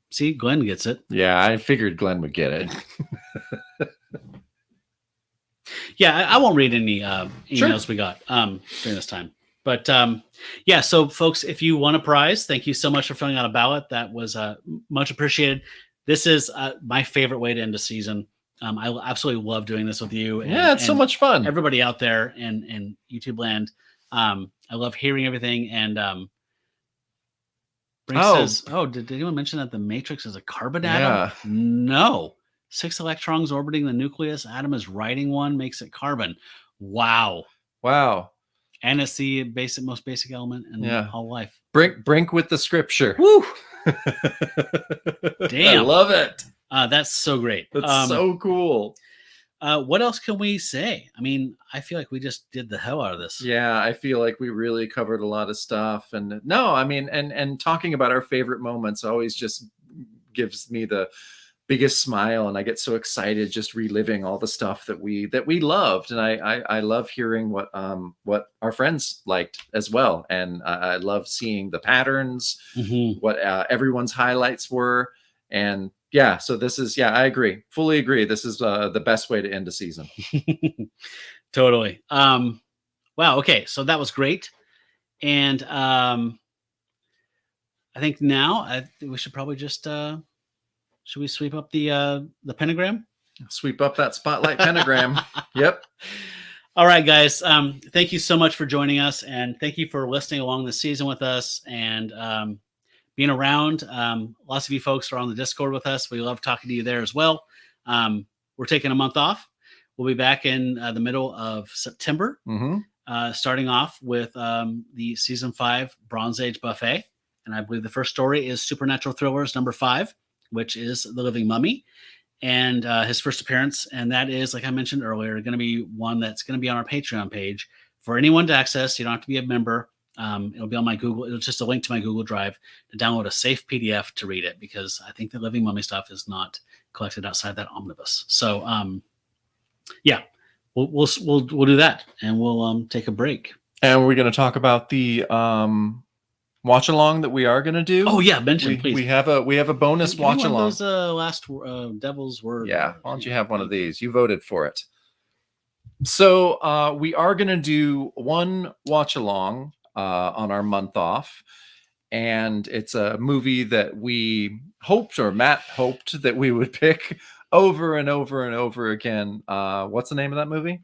C: See, Glenn gets it.
B: Yeah, I figured Glenn would get it.
C: Yeah, I won't read any emails
B: Sure.
C: we got during this time. But yeah, so folks, if you won a prize, thank you so much for filling out a ballot. That was much appreciated. This is my favorite way to end a season. I absolutely love doing this with you.
B: Yeah, it's so much fun.
C: Everybody out there in YouTube land. I love hearing everything. And Brink says, did anyone mention that the matrix is a carbon atom?
B: Yeah.
C: No. 6 electrons orbiting the nucleus. Atom is riding one, makes it carbon. Wow.
B: Wow.
C: And it's the most basic element in all life.
B: Brink with the scripture.
C: Woo!
B: I
C: Damn.
B: love it.
C: That's so great.
B: That's so cool.
C: What else can we say? I mean, I feel like we just did the hell out of this.
B: Yeah, I feel like we really covered a lot of stuff. And no, I mean, and talking about our favorite moments always just gives me the biggest smile, and I get so excited just reliving all the stuff that we loved. And I love hearing what our friends liked as well. And I love seeing the patterns, what everyone's highlights were. And yeah, so this is, I agree, fully agree. This is the best way to end a season.
C: Totally. Wow. Okay. So that was great. And I think now we should probably just, should we sweep up the pentagram?
B: Sweep up that spotlight pentagram. Yep.
C: All right, guys. Thank you so much for joining us, and thank you for listening along the season with us and being around. Lots of you folks are on the Discord with us. We love talking to you there as well. We're taking a month off. We'll be back in the middle of September, starting off with the season 5 Bronze Age buffet. And I believe the first story is Supernatural Thrillers number 5, which is The Living Mummy, and his first appearance. And that is, like I mentioned earlier, going to be one that's going to be on our Patreon page for anyone to access. You don't have to be a member. It'll be on my Google. It'll just a link to my Google Drive to download a safe PDF to read it, because I think the Living Mummy stuff is not collected outside that omnibus. So, we'll do that, and we'll take a break.
B: And we're going to talk about the watch along that we are going to do.
C: Oh yeah, mention please.
B: We have a bonus
C: Give me
B: watch
C: one of
B: along.
C: those last Devil's Word.
B: Yeah, why don't you have one of these? You voted for it. So we are going to do one watch along on our month off, and it's a movie that we hoped, or Matt hoped, that we would pick over and over and over again. What's the name of that movie?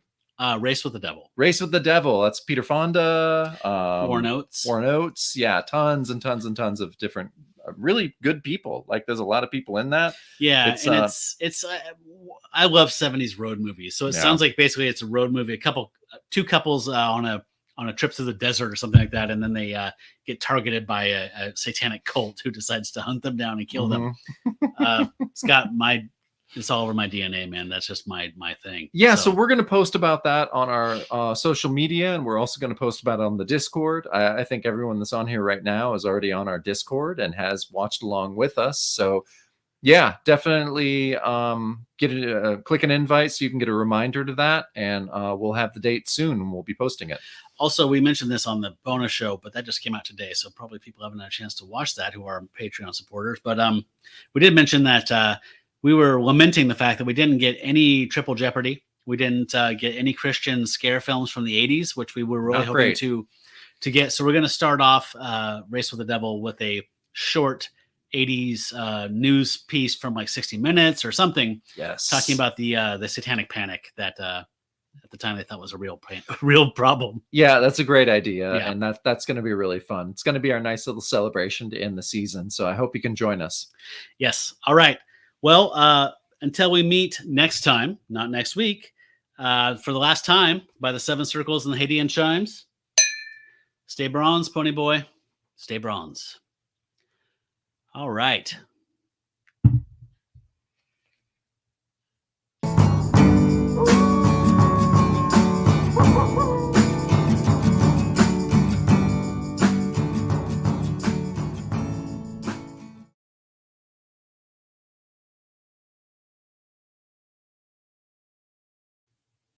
C: Race with the Devil.
B: Race with the Devil. That's Peter Fonda.
C: Warren Oates.
B: Warren Oates. Yeah, tons and tons and tons of different, really good people. Like, there's a lot of people in that.
C: Yeah, it's I love 70s road movies. So it sounds like basically it's a road movie. Two couples on a trip through the desert or something like that, and then they get targeted by a satanic cult who decides to hunt them down and kill them. It's all over my DNA, man. That's just my thing.
B: Yeah, so we're going to post about that on our social media, and we're also going to post about it on the Discord. I think everyone that's on here right now is already on our Discord and has watched along with us. So yeah, definitely click an invite so you can get a reminder to that, and we'll have the date soon, and we'll be posting it.
C: Also, we mentioned this on the bonus show, but that just came out today, so probably people haven't had a chance to watch that who are Patreon supporters. But we did mention that we were lamenting the fact that we didn't get any Triple Jeopardy. We didn't get any Christian scare films from the 80s, which we were really hoping to get. So we're going to start off Race with the Devil with a short 80s news piece from like 60 Minutes or something.
B: Yes.
C: Talking about the satanic panic that at the time they thought was a real problem.
B: Yeah, that's a great idea.
C: Yeah.
B: And that's going to be really fun. It's going to be our nice little celebration to end the season. So I hope you can join us.
C: Yes. All right. Well, until we meet next time, not next week, for the last time, by the 7 circles and the Hadean chimes, stay bronze, Pony Boy. Stay bronze. All right.